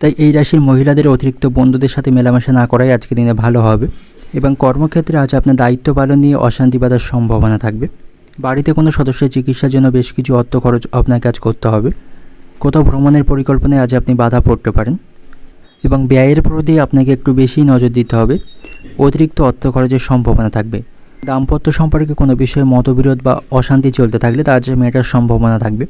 তাই এই রাশির মহিলাদের অতিরিক্ত বন্ধুদের সাথে মেলামেশা না করাই আজকে দিনে ভালো হবে। এবং কর্মক্ষেত্রে আজ আপনার দায়িত্ব পালন নিয়ে অশান্তি বাঁধার সম্ভাবনা থাকবে। বাড়িতে কোনো সদস্যের চিকিৎসার জন্য বেশ কিছু অর্থ খরচ আপনাকে আজ করতে হবে। কোথাও ভ্রমণের পরিকল্পনায় আজ আপনি বাধা পড়তে পারেন এবং ব্যয়ের প্রতি আপনাকে একটু বেশি নজর দিতে হবে। অতিরিক্ত অর্থ খরচের সম্ভাবনা থাকবে। দাম্পত্য সম্পর্কে কোনো বিষয়ে মতবিরোধ বা অশান্তি চলতে থাকলে তা আজ মেটার সম্ভাবনা থাকবে।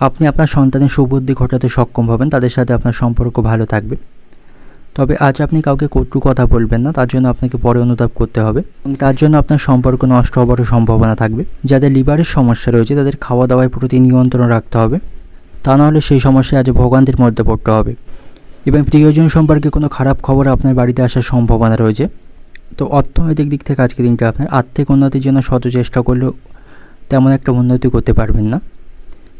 আপনি আপনার সন্তানের সুবুদ্ধি ঘটাতে সক্ষম হবেন, তাদের সাথে আপনার সম্পর্ক ভালো থাকবে। তবে আজ আপনি কাউকে কটু কথা বলবেন না, তার জন্য আপনাকে পরে অনুতাপ করতে হবে এবং তার জন্য আপনার সম্পর্ক নষ্ট হওয়ারও সম্ভাবনা থাকবে। যাদের লিভারের সমস্যা রয়েছে তাদের খাওয়া দাওয়ার প্রতি নিয়ন্ত্রণ রাখতে হবে, তা নাহলে সেই সমস্যায় আজ ভোগান্তির মধ্যে পড়তে হবে। এবং প্রিয়জন সম্পর্কে কোনো খারাপ খবর আপনার বাড়িতে আসার সম্ভাবনা রয়েছে। তো অর্থনৈতিক দিক থেকে আজকে দিনটা আপনার আর্থিক উন্নতির জন্য শত চেষ্টা করলেও তেমন একটা উন্নতি করতে পারবেন না।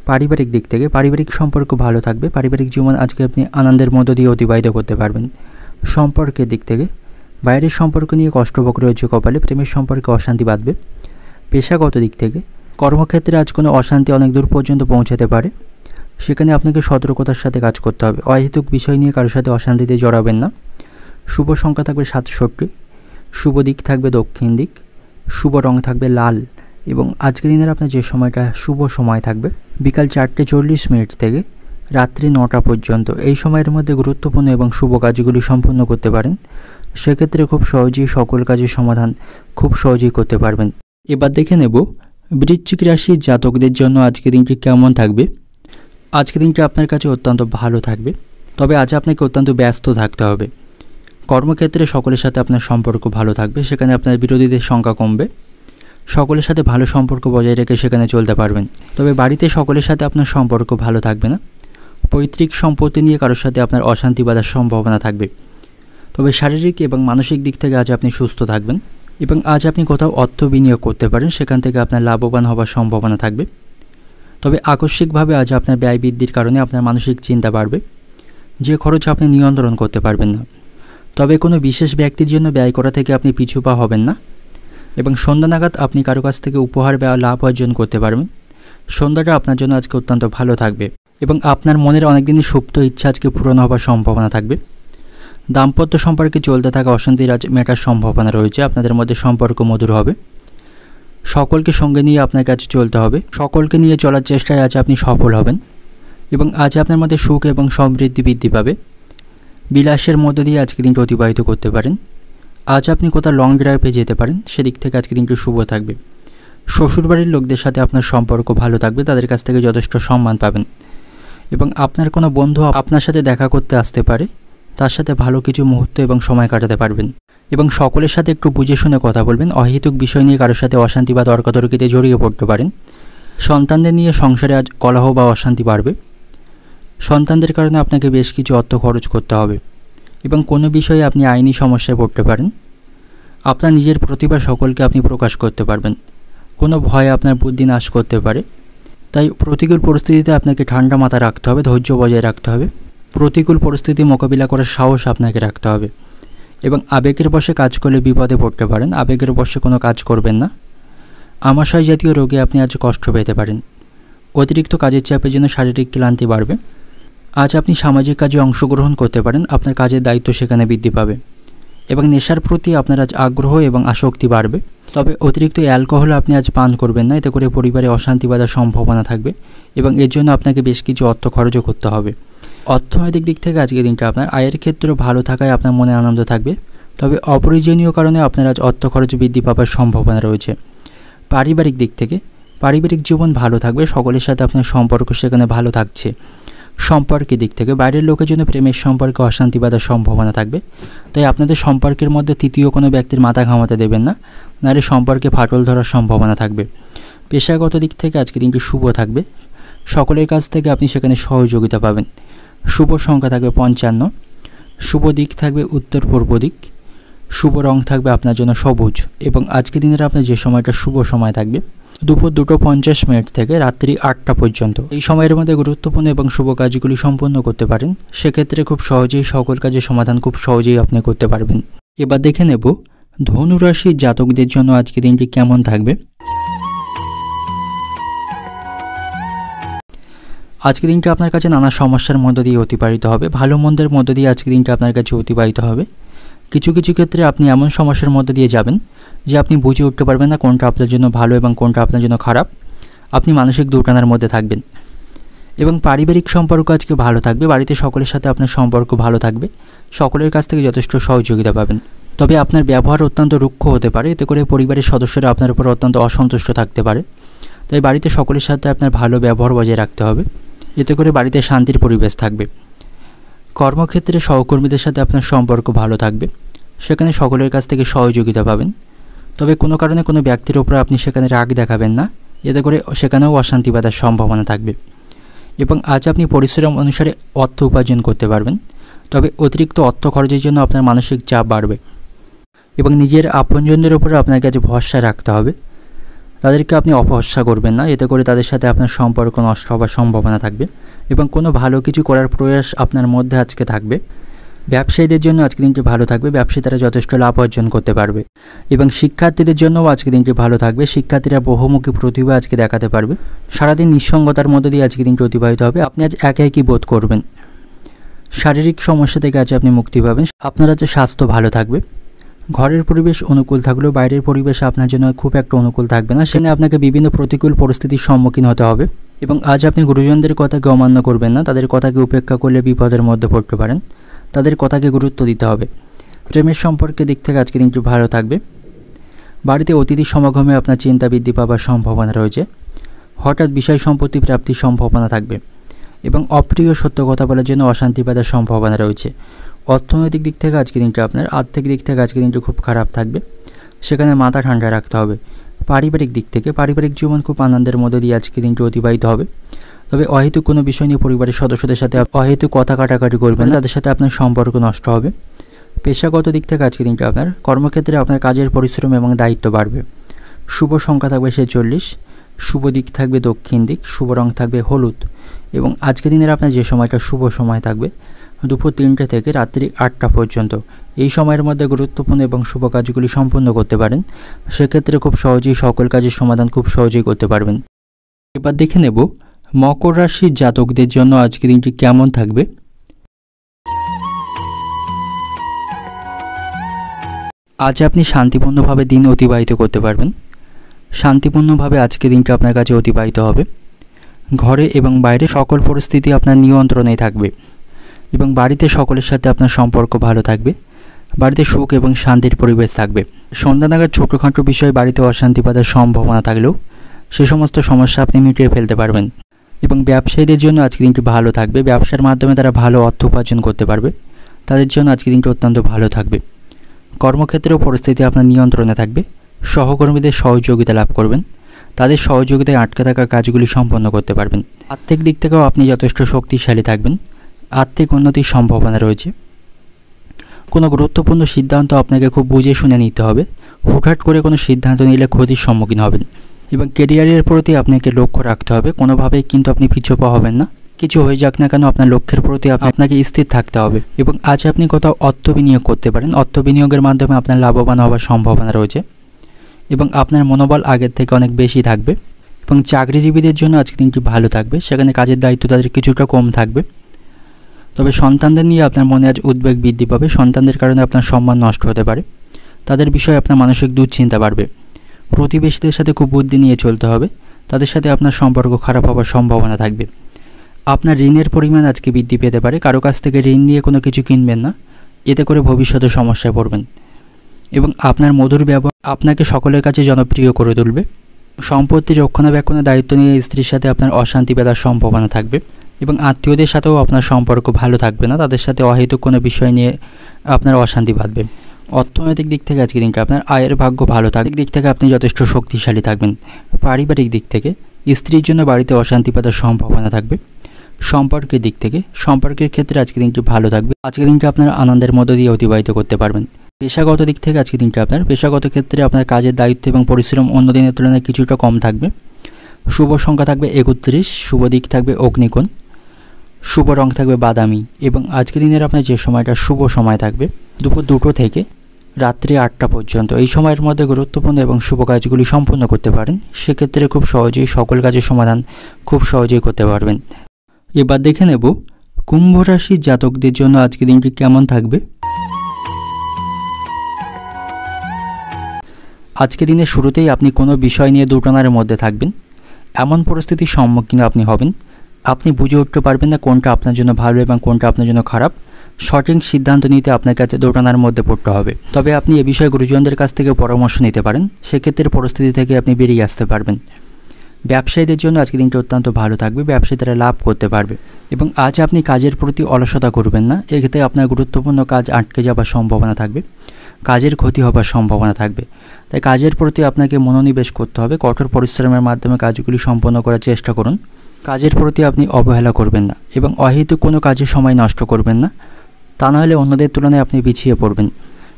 পারিবারিক দিক থেকে পারিবারিক সম্পর্ক ভালো থাকবে। পারিবারিক জীবন আজকে আপনি আনন্দের মধ্য দিয়ে অতিবাহিত করতে পারবেন। সম্পর্কের দিক থেকে বাইরের সম্পর্ক নিয়ে কষ্টভোগ রয়েছে কপালে, প্রেমের সম্পর্কে অশান্তি বাঁধবে। পেশাগত দিক থেকে কর্মক্ষেত্রে আজ কোনো অশান্তি অনেক দূর পর্যন্ত পৌঁছাতে পারে, সেখানে আপনাকে সতর্কতার সাথে কাজ করতে হবে। অহেতুক বিষয় নিয়ে কারোর সাথে অশান্তিতে জড়াবেন না। শুভ সংখ্যা থাকবে 67, শুভ দিক থাকবে দক্ষিণ দিক, শুভ রং থাকবে লাল। এবং আজকের দিনের আপনার যে সময়টা শুভ সময় থাকবে বিকাল 4:40 থেকে রাত্রি 9টা পর্যন্ত, এই সময়ের মধ্যে গুরুত্বপূর্ণ এবং শুভ কাজগুলি সম্পন্ন করতে পারেন। সেক্ষেত্রে খুব সহজেই সকল কাজের সমাধান খুব সহজেই করতে পারবেন। এবার দেখে নেব বৃশ্চিক রাশির জাতকদের জন্য আজকের দিনটি কেমন থাকবে। আজকের দিনটি আপনার কাছে অত্যন্ত ভালো থাকবে, তবে আজ আপনাকে অত্যন্ত ব্যস্ত থাকতে হবে। কর্মক্ষেত্রে সকলের সাথে আপনার সম্পর্ক ভালো থাকবে, সেখানে আপনার বিরোধীদের সংখ্যা কমবে। সকলের সাথে ভালো সম্পর্ক বজায় রেখে সেখানে চলতে পারবেন। তবে বাড়িতে সকলের সাথে আপনার সম্পর্ক ভালো থাকবে না। পৈতৃক সম্পত্তি নিয়ে কারোর সাথে আপনার অশান্তি বাঁধার সম্ভাবনা থাকবে। তবে শারীরিক এবং মানসিক দিক থেকে আজ আপনি সুস্থ থাকবেন এবং আজ আপনি কোথাও অর্থ বিনিয়োগ করতে পারেন, সেখান থেকে আপনার লাভবান হওয়ার সম্ভাবনা থাকবে। তবে আকস্মিকভাবে আজ আপনার ব্যয় বৃদ্ধির কারণে আপনার মানসিক চিন্তা বাড়বে, যে খরচ আপনি নিয়ন্ত্রণ করতে পারবেন না। তবে কোনো বিশেষ ব্যক্তির জন্য ব্যয় করা থেকে আপনি পিছু পা হবেন না এবং সন্ধ্যা নাগাদ আপনি কারো কাছ থেকে উপহার বা লাভ অর্জন করতে পারবেন। সন্ধ্যাটা আপনার জন্য আজকে অত্যন্ত ভালো থাকবে এবং আপনার মনের অনেকদিনই সুপ্ত ইচ্ছা আজকে পূরণ হওয়ার সম্ভাবনা থাকবে। দাম্পত্য সম্পর্কে চলতে থাকা অশান্তির আজ মেটার সম্ভাবনা রয়েছে। আপনাদের মধ্যে সম্পর্ক মধুর হবে। সকলকে সঙ্গে নিয়ে আপনাকে আজ চলতে হবে। সকলকে নিয়ে চলার চেষ্টায় আজ আপনি সফল হবেন এবং আজ আপনার মধ্যে সুখ এবং সমৃদ্ধি বৃদ্ধি পাবে। বিলাসের মধ্য দিয়ে আজকে দিনটি অতিবাহিত করতে পারেন। আজ আপনি কোথাও লং ড্রাইভে যেতে পারেন, সেদিক থেকে আজকে দিনটি শুভ থাকবে। শ্বশুরবাড়ির লোকদের সাথে আপনার সম্পর্ক ভালো থাকবে, তাদের কাছ থেকে যথেষ্ট সম্মান পাবেন এবং আপনার কোনো বন্ধু আপনার সাথে দেখা করতে আসতে পারে, তার সাথে ভালো কিছু মুহূর্ত এবং সময় কাটাতে পারবেন এবং সকলের সাথে একটু বুঝে শুনে কথা বলবেন। অহেতুক বিষয় নিয়ে কারোর সাথে অশান্তি বা তর্কাতর্কিতে জড়িয়ে পড়তে পারেন। সন্তানদের নিয়ে সংসারে আজ কলহ বা অশান্তি বাড়বে। সন্তানদের কারণে আপনাকে বেশ কিছু অর্থ খরচ করতে হবে এবং কোনো বিষয়ে আপনি আইনি সমস্যায় পড়তে পারেন। আপনার নিজের প্রতিভা সকলকে আপনি প্রকাশ করতে পারবেন। কোনো ভয় আপনার বুদ্ধি নাশ করতে পারে, তাই প্রতিকূল পরিস্থিতিতে আপনাকে ঠান্ডা মাথা রাখতে হবে, ধৈর্য বজায় রাখতে হবে। প্রতিকূল পরিস্থিতি মোকাবিলা করার সাহস আপনাকে রাখতে হবে এবং আবেগের বশে কাজ করলে বিপদে পড়তে পারেন। আবেগের বশে কোনো কাজ করবেন না। আমাশয় জাতীয় রোগে আপনি আজ কষ্ট পেতে পারেন। অতিরিক্ত কাজের চাপের জন্য শারীরিক ক্লান্তি বাড়বে। আজ আপনি সামাজিক কাজে অংশগ্রহণ করতে পারেন। আপনার কাজের দায়িত্ব সেখানে বৃদ্ধি পাবে এবং নেশার প্রতি আপনার আজ আগ্রহ এবং আসক্তি বাড়বে। তবে অতিরিক্ত অ্যালকোহল আপনি আজ পান করবেন না, এতে করে পরিবারে অশান্তি বাঁধার সম্ভাবনা থাকবে এবং এর জন্য আপনাকে বেশ কিছু অর্থ খরচও করতে হবে। অর্থনৈতিক দিক থেকে আজকের দিনটা আপনার আয়ের ক্ষেত্রেও ভালো থাকায় আপনার মনে আনন্দ থাকবে। তবে অপ্রয়োজনীয় কারণে আপনার আজ অর্থ খরচ বৃদ্ধি পাওয়ার সম্ভাবনা রয়েছে। পারিবারিক দিক থেকে পারিবারিক জীবন ভালো থাকবে, সকলের সাথে আপনার সম্পর্ক সেখানে ভালো থাকছে। সম্পর্কের দিক থেকে বাইরের লোকের জন্য প্রেমের সম্পর্কে অশান্তি বাঁধার সম্ভাবনা থাকবে, তাই আপনাদের সম্পর্কের মধ্যে তৃতীয় কোনো ব্যক্তির মাথা ঘামাতে দেবেন না, নাহলে সম্পর্কে ফাটল ধরার সম্ভাবনা থাকবে। পেশাগত দিক থেকে আজকে দিনটি শুভ থাকবে। সকলের কাছ থেকে আপনি সেখানে সহযোগিতা পাবেন। শুভ সংখ্যা থাকবে 55। শুভ দিক থাকবে উত্তর পূর্ব দিক। শুভ রং থাকবে আপনার জন্য সবুজ এবং আজকে দিনের আপনার যে সময়টা শুভ সময় থাকবে দুপুর 2:50 থেকে রাত্রি 8টা পর্যন্ত। এই সময়ের মধ্যে গুরুত্বপূর্ণ এবং শুভ কাজগুলি সম্পন্ন করতে পারেন। সেক্ষেত্রে খুব সহজেই সকল কাজের সমাধান খুব সহজেই আপনি করতে পারবেন। এবার দেখে নেব ধনু রাশির জাতকদের জন্য আজকে দিনটি কেমন থাকবে। আজকে দিনটা আপনার কাছে নানা সমস্যার মধ্য দিয়ে অতিবাহিত হবে। ভালো মন্দের মধ্য দিয়ে আজকে দিনটা আপনার কাছে অতিবাহিত হবে। কিছু কিছু ক্ষেত্রে আপনি এমন সমস্যার মধ্যে দিয়ে যাবেন যে আপনি বুঝে উঠতে পারবেন না কোনটা আপনার জন্য ভালো এবং কোনটা আপনার জন্য খারাপ। আপনি মানসিক দুটানার মধ্যে থাকবেন এবং পারিবারিক সম্পর্ক আজকে ভালো থাকবে। বাড়িতে সকলের সাথে আপনার সম্পর্ক ভালো থাকবে। সকলের কাছ থেকে যথেষ্ট সহযোগিতা পাবেন। তবে আপনার ব্যবহার অত্যন্ত রুক্ষ হতে পারে, এতে করে পরিবারের সদস্যরা আপনার উপর অত্যন্ত অসন্তুষ্ট থাকতে পারে। তাই বাড়িতে সকলের সাথে আপনার ভালো ব্যবহার বজায় রাখতে হবে, এতে করে বাড়িতে শান্তির পরিবেশ থাকবে। কর্মক্ষেত্রে সহকর্মীদের সাথে আপনার সম্পর্ক ভালো থাকবে, সেখানে সকলের কাছ থেকে সহযোগিতা পাবেন। তবে কোনো কারণে কোনো ব্যক্তির ওপর আপনি সেখানে রাগ দেখাবেন না, এতে করে সেখানেও অশান্তি বাঁধার সম্ভাবনা থাকবে এবং আজ আপনি পরিশ্রম অনুসারে অর্থ উপার্জন করতে পারবেন। তবে অতিরিক্ত অর্থ খরচের জন্য আপনার মানসিক চাপ বাড়বে এবং নিজের আপনজনদের উপরে আপনাকে আজ ভরসা রাখতে হবে। তাদেরকে আপনি অপহসা করবেন না, এতে করে তাদের সাথে আপনার সম্পর্ক নষ্ট হওয়ার সম্ভাবনা থাকবে এবং কোনো ভালো কিছু করার প্রয়াস আপনার মধ্যে আজকে থাকবে। ব্যবসায়ীদের জন্য আজকে দিনটি ভালো থাকবে। ব্যবসায়ীরা যথেষ্ট লাভ অর্জন করতে পারবে এবং শিক্ষার্থীদের জন্যও আজকে দিনটি ভালো থাকবে। শিক্ষার্থীরা বহুমুখী প্রতিভা আজকে দেখাতে পারবে। সারাদিন নিঃসঙ্গতার মধ্য দিয়ে আজকে দিনটি অতিবাহিত হবে। আপনি আজ একাকী বোধ করবেন। শারীরিক সমস্যা থেকে আজ আপনি মুক্তি পাবেন। আপনার আজ স্বাস্থ্য ভালো থাকবে। ঘরের পরিবেশ অনুকূল থাকলেও বাইরের পরিবেশ আপনার জন্য খুব একটা অনুকূল থাকবে না, সেখানে আপনাকে বিভিন্ন প্রতিকূল পরিস্থিতির সম্মুখীন হতে হবে এবং আজ আপনি গুরুজনদের কথাকে অমান্য করবেন না। তাদের কথাকে উপেক্ষা করলে বিপদের মধ্যে পড়তে পারেন। তাদের কথাকে গুরুত্ব দিতে হবে। প্রেমের সম্পর্কের দিক থেকে আজকে দিনটি ভালো থাকবে। বাড়িতে অতিথি সমাগমে আপনার চিন্তা বৃদ্ধি পাওয়ার সম্ভাবনা রয়েছে। হঠাৎ বিষয় সম্পত্তি প্রাপ্তির সম্ভাবনা থাকবে এবং অপ্রিয় সত্য কথা বলার জন্য অশান্তি বাঁধার সম্ভাবনা রয়েছে। অর্থনৈতিক দিক থেকে আজকে দিনটা আপনার আর্থিক দিক থেকে আজকে দিনটি খুব খারাপ থাকবে, সেখানে মাথা ঠান্ডা রাখতে হবে। পারিবারিক দিক থেকে পারিবারিক জীবন খুব আনন্দের মধ্যে দিয়ে আজকে দিনটি অতিবাহিত হবে। তবে অহেতুক কোনো বিষয় নিয়ে পরিবারের সদস্যদের সাথে অহেতুক কথা কাটাকাটি করবেন, তাদের সাথে আপনার সম্পর্ক নষ্ট হবে। পেশাগত দিক থেকে আজকের দিনটা আপনার কর্মক্ষেত্রে আপনার কাজের পরিশ্রম এবং দায়িত্ব বাড়বে। শুভ সংখ্যা থাকবে 46, শুভ দিক থাকবে দক্ষিণ দিক, শুভ রং থাকবে হলুদ। এবং আজকের দিনের আপনার যে সময়টা শুভ সময় থাকবে দুপুর 3টে থেকে রাত্রি 8টা পর্যন্ত। এই সময়ের মধ্যে গুরুত্বপূর্ণ এবং শুভ কাজগুলি সম্পূর্ণ করতে পারেন। সেক্ষেত্রে খুব সহজেই সকল কাজের সমাধান খুব সহজেই করতে পারবেন। এবার দেখে নেব মকর রাশির জাতকদের জন্য আজকের দিনটি কেমন থাকবে। আজ আপনি শান্তিপূর্ণভাবে দিন অতিবাহিত করতে পারবেন। শান্তিপূর্ণভাবে আজকের দিনটা আপনার কাছে অতিবাহিত হবে। ঘরে এবং বাইরে সকল পরিস্থিতি আপনার নিয়ন্ত্রণেই থাকবে এবং বাড়িতে সকলের সাথে আপনার সম্পর্ক ভালো থাকবে। বাড়িতে সুখ এবং শান্তির পরিবেশ থাকবে। সন্ধ্যা নাগাদ ছোটোখাটো বিষয়ে বাড়িতে অশান্তি বাঁধার সম্ভাবনা থাকলেও সে সমস্ত সমস্যা আপনি মিটিয়ে ফেলতে পারবেন। এবং ব্যবসায়ীদের জন্য আজকের দিনটি ভালো থাকবে। ব্যবসার মাধ্যমে তারা ভালো অর্থ উপার্জন করতে পারবে। তাদের জন্য আজকের দিনটি অত্যন্ত ভালো থাকবে। কর্মক্ষেত্রেও পরিস্থিতি আপনার নিয়ন্ত্রণে থাকবে। সহকর্মীদের সহযোগিতা লাভ করবেন। তাদের সহযোগিতায় আটকে থাকা কাজগুলি সম্পন্ন করতে পারবেন। আর্থিক দিক থেকেও আপনি যথেষ্ট শক্তিশালী থাকবেন। আর্থিক উন্নতির সম্ভাবনা রয়েছে। কোনো গুরুত্বপূর্ণ সিদ্ধান্ত আপনাকে খুব বুঝে শুনে নিতে হবে। হুটহাট করে কোনো সিদ্ধান্ত নিলে ক্ষতির সম্মুখীন হবেন। এবং কেরিয়ারের প্রতি আপনাকে লক্ষ্য রাখতে হবে। কোনোভাবেই কিন্তু আপনি পিছপা হবেন না। কিছু হয়ে যাক না কেন আপনার লক্ষ্যের প্রতি আপনাকে স্থির থাকতে হবে। এবং আজ আপনি কোথাও অর্থ বিনিয়োগ করতে পারেন। অর্থ বিনিয়োগের মাধ্যমে আপনার লাভবান হওয়ার সম্ভাবনা রয়েছে এবং আপনার মনোবল আগের থেকে অনেক বেশি থাকবে। এবং চাকরিজীবীদের জন্য আজকে দিনটি ভালো থাকবে। সেখানে কাজের দায়িত্ব তাদের কিছুটা কম থাকবে। তবে সন্তানদের নিয়ে আপনার মনে আজ উদ্বেগ বৃদ্ধি পাবে। সন্তানদের কারণে আপনার সম্মান নষ্ট হতে পারে। তাদের বিষয়ে আপনার মানসিক দুশ্চিন্তা বাড়বে। প্রতিবেশীদের সাথে খুব বুদ্ধি নিয়ে চলতে হবে। তাদের সাথে আপনার সম্পর্ক খারাপ হওয়ার সম্ভাবনা থাকবে। আপনার ঋণের পরিমাণ আজকে বৃদ্ধি পেতে পারে। কারো কাছ থেকে ঋণ নিয়ে কোনো কিছু কিনবেন না। এতে করে ভবিষ্যতে সমস্যায় পড়বেন। এবং আপনার মধুর ব্যবহার আপনাকে সকলের কাছে জনপ্রিয় করে তুলবে। সম্পত্তি রক্ষণাবেক্ষণের দায়িত্ব নিয়ে স্ত্রীর সাথে আপনার অশান্তি বাঁধার সম্ভাবনা থাকবে। এবং আত্মীয়দের সাথেও আপনার সম্পর্ক ভালো থাকবে না। তাদের সাথে অহেতুক কোনো বিষয় নিয়ে আপনার অশান্তি বাঁধবে। অর্থনৈতিক দিক থেকে আজকের দিনটা আপনার আয়ের ভাগ্য ভালো থাকবে। দিক থেকে আপনি যথেষ্ট শক্তিশালী থাকবেন। পারিবারিক দিক থেকে স্ত্রীর জন্য বাড়িতে অশান্তি বাঁধার সম্ভাবনা থাকবে। সম্পর্কের দিক থেকে সম্পর্কের ক্ষেত্রে আজকের দিনটি ভালো থাকবে। আজকের দিনটা আপনার আনন্দের মধ্য দিয়ে অতিবাহিত করতে পারবেন। পেশাগত দিক থেকে আজকের দিনটা আপনার পেশাগত ক্ষেত্রে আপনার কাজের দায়িত্ব এবং পরিশ্রম অন্য দিনের তুলনায় কিছুটা কম থাকবে। শুভ সংখ্যা থাকবে 31, শুভ দিক থাকবে অগ্নিকোণ, শুভ রং থাকবে বাদামি। এবং আজকের দিনের আপনার যে সময়টা শুভ সময় থাকবে দুপুর 2টো থেকে রাত্রি 8টা পর্যন্ত। এই সময়ের মধ্যে গুরুত্বপূর্ণ এবং শুভ কাজগুলি সম্পূর্ণ করতে পারেন। সেক্ষেত্রে খুব সহজেই সকল কাজের সমাধান খুব সহজেই করতে পারবেন। এবার দেখে নেব কুম্ভ রাশির জাতকদের জন্য আজকের দিনটি কেমন থাকবে। আজকের দিনের শুরুতেই আপনি কোনো বিষয় নিয়ে দোটানার মধ্যে থাকবেন। এমন পরিস্থিতির সম্মুখীন আপনি হবেন, আপনি বুঝে উঠতে পারবেন না কোনটা আপনার জন্য ভালো এবং কোনটা আপনার জন্য খারাপ। সঠিক সিদ্ধান্ত নিতে আপনার কাছে দোটানার মধ্যে পড়তে হবে। তবে আপনি এ বিষয়ে গুরুজনদের কাছ থেকে পরামর্শ নিতে পারেন। সেক্ষেত্রে পরিস্থিতি থেকে আপনি বেরিয়ে আসতে পারবেন। ব্যবসায়ীদের জন্য আজকের দিনটি অত্যন্ত ভালো থাকবে। ব্যবসায়ীরা লাভ করতে পারবে। এবং আজ আপনি কাজের প্রতি অলসতা করবেন না। এক্ষেত্রে আপনার গুরুত্বপূর্ণ কাজ আটকে যাওয়ার সম্ভাবনা থাকবে। কাজের ক্ষতি হবার সম্ভাবনা থাকবে। তাই কাজের প্রতি আপনাকে মনোনিবেশ করতে হবে। কঠোর পরিশ্রমের মাধ্যমে কাজগুলি সম্পন্ন করার চেষ্টা করুন। কাজের প্রতি আপনি অবহেলা করবেন না এবং অহেতুক কোনো কাজে সময় নষ্ট করবেন না। তা নাহলে অন্যদের তুলনায় আপনি পিছিয়ে পড়বেন।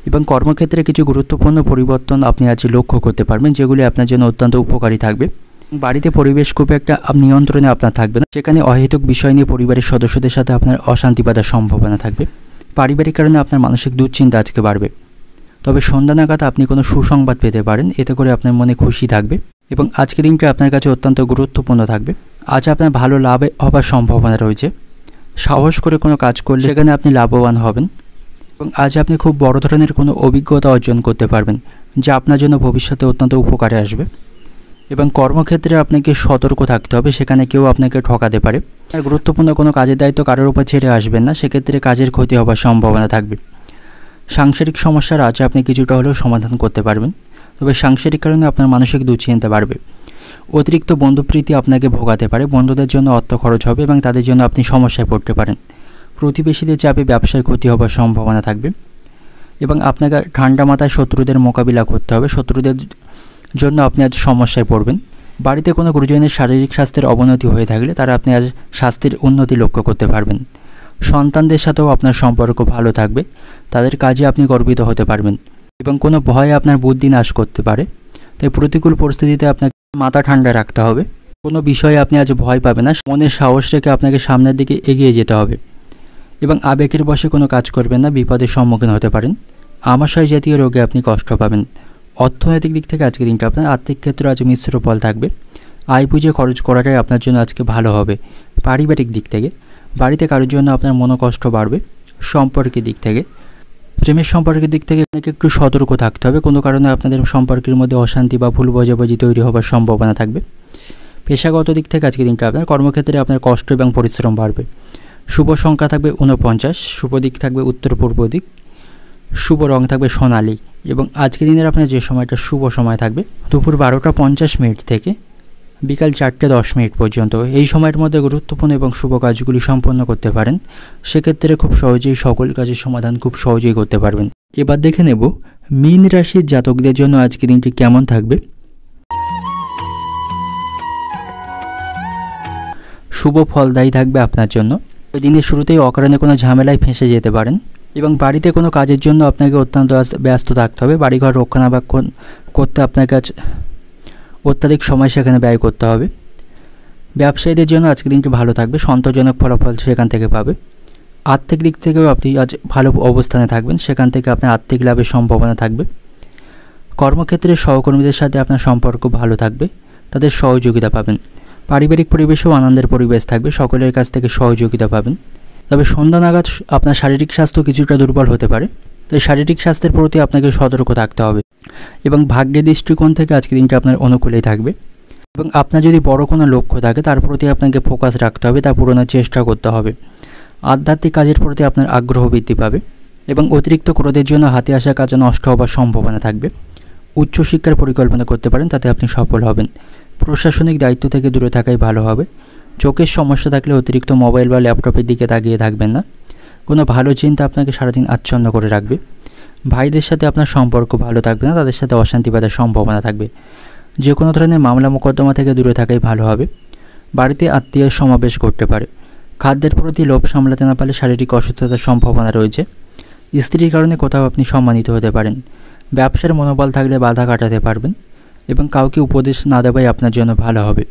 এবং কর্মক্ষেত্রে কিছু গুরুত্বপূর্ণ পরিবর্তন আপনি আজ লক্ষ্য করতে পারবেন, যেগুলি আপনার জন্য অত্যন্ত উপকারী থাকবে। বাড়িতে পরিবেশ খুব একটা নিয়ন্ত্রণে আপনার থাকবে না। সেখানে অহেতুক বিষয় নিয়ে পরিবারের সদস্যদের সাথে আপনার অশান্তি বাঁধার সম্ভাবনা থাকবে। পারিবারিক কারণে আপনার মানসিক দুশ্চিন্তা আজকে বাড়বে। তবে সন্ধ্যা নাগাদ আপনি কোনো সুসংবাদ পেতে পারেন। এতে করে আপনার মনে খুশি থাকবে এবং আজকের দিনটা আপনার কাছে অত্যন্ত গুরুত্বপূর্ণ থাকবে। আজ আপনার ভালো লাভ হবার সম্ভাবনা রয়েছে। সাহস করে কোনো কাজ করলে সেখানে আপনি লাভবান হবেন এবং আজ আপনি খুব বড় ধরনের কোনো অভিজ্ঞতা অর্জন করতে পারবেন, যা আপনার জন্য ভবিষ্যতে অত্যন্ত উপকারে আসবে। এবং কর্মক্ষেত্রে আপনাকে সতর্ক থাকতে হবে। সেখানে কেউ আপনাকে ঠকাতে পারে। আর গুরুত্বপূর্ণ কোনো কাজের দায়িত্ব কারোর উপর ছেড়ে আসবেন না। সেক্ষেত্রে কাজের ক্ষতি হবার সম্ভাবনা থাকবে। সাংসারিক সমস্যার আজ আপনি কিছুটা হলেও সমাধান করতে পারবেন। তবে সাংসারিক কারণে আপনার মানসিক দুশ্চিন্তা বাড়বে। অতিরিক্ত বন্ধুপ্রীতি আপনাকে ভোগাতে পারে। বন্ধুদের জন্য অর্থ খরচ হবে এবং তাদের জন্য আপনি সমস্যায় পড়তে পারেন। প্রতিবেশীদের চাপে ব্যবসায় ক্ষতি হবার সম্ভাবনা থাকবে এবং আপনাকে ঠান্ডা মাথায় শত্রুদের মোকাবিলা করতে হবে। শত্রুদের জন্য আপনি আজ সমস্যায় পড়বেন। বাড়িতে কোনো গুরুজনের শারীরিক স্বাস্থ্যের অবনতি হয়ে থাকলে তারা আপনি আজ স্বাস্থ্যের উন্নতি লক্ষ্য করতে পারবেন। সন্তানদের সাথেও আপনার সম্পর্ক ভালো থাকবে, তাদের কাজে আপনি গর্বিত হতে পারবেন এবং কোনো ভয় আপনার বুদ্ধি নাশ করতে পারে। তাই প্রতিকূল পরিস্থিতিতে আপনাকে মাথা ঠান্ডা রাখতে হবে। কোনো বিষয়ে আপনি আজ ভয় পাবেন না, মনের সাহস রেখে আপনাকে সামনের দিকে এগিয়ে যেতে হবে এবং আবেগের বশে কোনো কাজ করবেন না, বিপদের সম্মুখীন হতে পারেন। আমাশয় জাতীয় রোগে আপনি কষ্ট পাবেন। অর্থনৈতিক দিক থেকে আজকের দিনটা আপনার আর্থিক ক্ষেত্রে আজ মিশ্র ফল থাকবে। আয় বুঝে খরচ করাটাই আপনার জন্য আজকে ভালো হবে। পারিবারিক দিক থেকে বাড়িতে কারোর জন্য আপনার মনোকষ্ট বাড়বে। সম্পর্কের দিক থেকে প্রেমের সম্পর্কের দিক থেকে আপনাকে একটু সতর্ক থাকতে হবে, কোনো কারণে আপনাদের সম্পর্কের মধ্যে অশান্তি বা ভুল বোঝাবুঝি তৈরি হওয়ার সম্ভাবনা থাকবে। পেশাগত দিক থেকে আজকের দিনটা আপনার কর্মক্ষেত্রে আপনার কষ্ট এবং পরিশ্রম বাড়বে। শুভ সংখ্যা থাকবে 49, শুভ দিক থাকবে উত্তর পূর্ব দিক, শুভ রং থাকবে সোনালি এবং আজকের দিনের আপনার যে সময়টা শুভ সময় থাকবে দুপুর 12টা 50 মিনিট থেকে বিকাল 4টে 10 মিনিট পর্যন্ত। এই সময়ের মধ্যে গুরুত্বপূর্ণ এবং শুভ কাজগুলি সম্পন্ন করতে পারেন। সেক্ষেত্রে খুব সহজেই সকল কাজের সমাধান খুব সহজেই করতে পারবেন। এবার দেখে নেব মীন রাশির জাতকদের জন্য আজকের দিনটি কেমন থাকবে। শুভ ফলদায়ী থাকবে আপনার জন্য। ওই দিনের শুরুতেই অকারণে কোনো ঝামেলায় ফেঁসে যেতে পারেন এবং বাড়িতে কোনো কাজের জন্য আপনাকে অত্যন্ত ব্যস্ত থাকতে হবে। বাড়িঘর রক্ষণাবেক্ষণ করতে আপনাকে আজ অত্যাধিক সময় সেখানে ব্যয় করতে হবে। ব্যবসায়ীদের জন্য আজকের দিনটি ভালো থাকবে, সন্তোষজনক ফলাফল সেখান থেকে পাবে। আর্থিক দিক থেকেও আপনি আজ ভালো অবস্থানে থাকবেন, সেখান থেকে আপনার আর্থিক লাভের সম্ভাবনা থাকবে। কর্মক্ষেত্রে সহকর্মীদের সাথে আপনার সম্পর্ক ভালো থাকবে, তাদের সহযোগিতা পাবেন। পারিবারিক পরিবেশেও আনন্দের পরিবেশ থাকবে, সকলের কাছ থেকে সহযোগিতা পাবেন। তবে সন্ধ্যা নাগাদ আপনার শারীরিক স্বাস্থ্য কিছুটা দুর্বল হতে পারে, তাই শারীরিক স্বাস্থ্যের প্রতি আপনাকে সতর্ক থাকতে হবে এবং ভাগ্যের দৃষ্টিকোণ থেকে আজকের দিনটা আপনার অনুকূলেই থাকবে এবং আপনার যদি বড় কোনো লক্ষ্য থাকে তার প্রতি আপনাকে ফোকাস রাখতে হবে, তা পূরণের চেষ্টা করতে হবে। আধ্যাত্মিক কাজের প্রতি আপনার আগ্রহ বৃদ্ধি পাবে এবং অতিরিক্ত ক্রোধের জন্য হাতে আসা কাজ নষ্ট হওয়ার সম্ভাবনা থাকবে। উচ্চশিক্ষার পরিকল্পনা করতে পারেন, তাতে আপনি সফল হবেন। প্রশাসনিক দায়িত্ব থেকে দূরে থাকাই ভালো হবে। চোখের সমস্যা থাকলে অতিরিক্ত মোবাইল বা ল্যাপটপের দিকে তাকিয়ে থাকবেন না, কোনো ভালো চিন্তা আপনাকে সারাদিন আচ্ছন্ন করে রাখবে। ভাইদের সাথে আপনার সম্পর্ক ভালো থাকবে না, তাদের সাথে অশান্তি বাঁধার সম্ভাবনা থাকবে। যে কোনো ধরনের মামলা মোকদ্দমা থেকে দূরে থাকাই ভালো হবে। বাড়িতে আত্মীয়ের সমাবেশ করতে পারে। খাদ্যের প্রতি লোভ সামলাতে না পারলে শারীরিক অসুস্থতার সম্ভাবনা রয়েছে। স্ত্রীর কারণে কোথাও আপনি সম্মানিত হতে পারেন। ব্যবসার মনোবল থাকলে বাধা কাটাতে পারবেন এবং কাউকে উপদেশ না দেওয়াই আপনার জন্য ভালো হবে।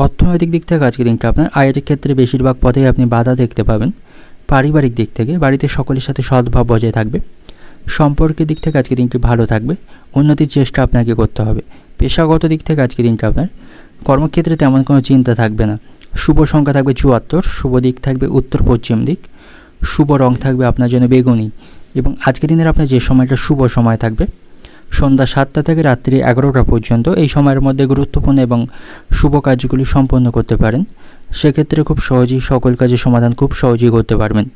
অর্থনৈতিক দিক থেকে আজকের দিনটা আপনার আয়ের ক্ষেত্রে বেশিরভাগ পথেই আপনি বাধা দেখতে পাবেন। পারিবারিক দিক থেকে বাড়িতে সকলের সাথে সদ্ভাব বজায় থাকবে। সম্পর্কের দিক থেকে আজকের দিনটি ভালো থাকবে, উন্নতির চেষ্টা আপনাকে করতে হবে। পেশাগত দিক থেকে আজকের দিনটা আপনার কর্মক্ষেত্রে তেমন কোনো চিন্তা থাকবে না। শুভ সংখ্যা থাকবে 74, শুভ দিক থাকবে উত্তর পশ্চিম দিক, শুভ রং থাকবে আপনার জন্য বেগুনি এবং আজকের দিনের আপনার যে সময়টা শুভ সময় থাকবে সন্ধ্যা 7টা থেকে রাত্রি 11টা পর্যন্ত। এই সময়ের মধ্যে গুরুত্বপূর্ণ এবং শুভ কাজগুলি সম্পন্ন করতে পারেন। সেক্ষেত্রে খুব সহজেই সকল কাজের সমাধান খুব সহজেই করতে পারবেন।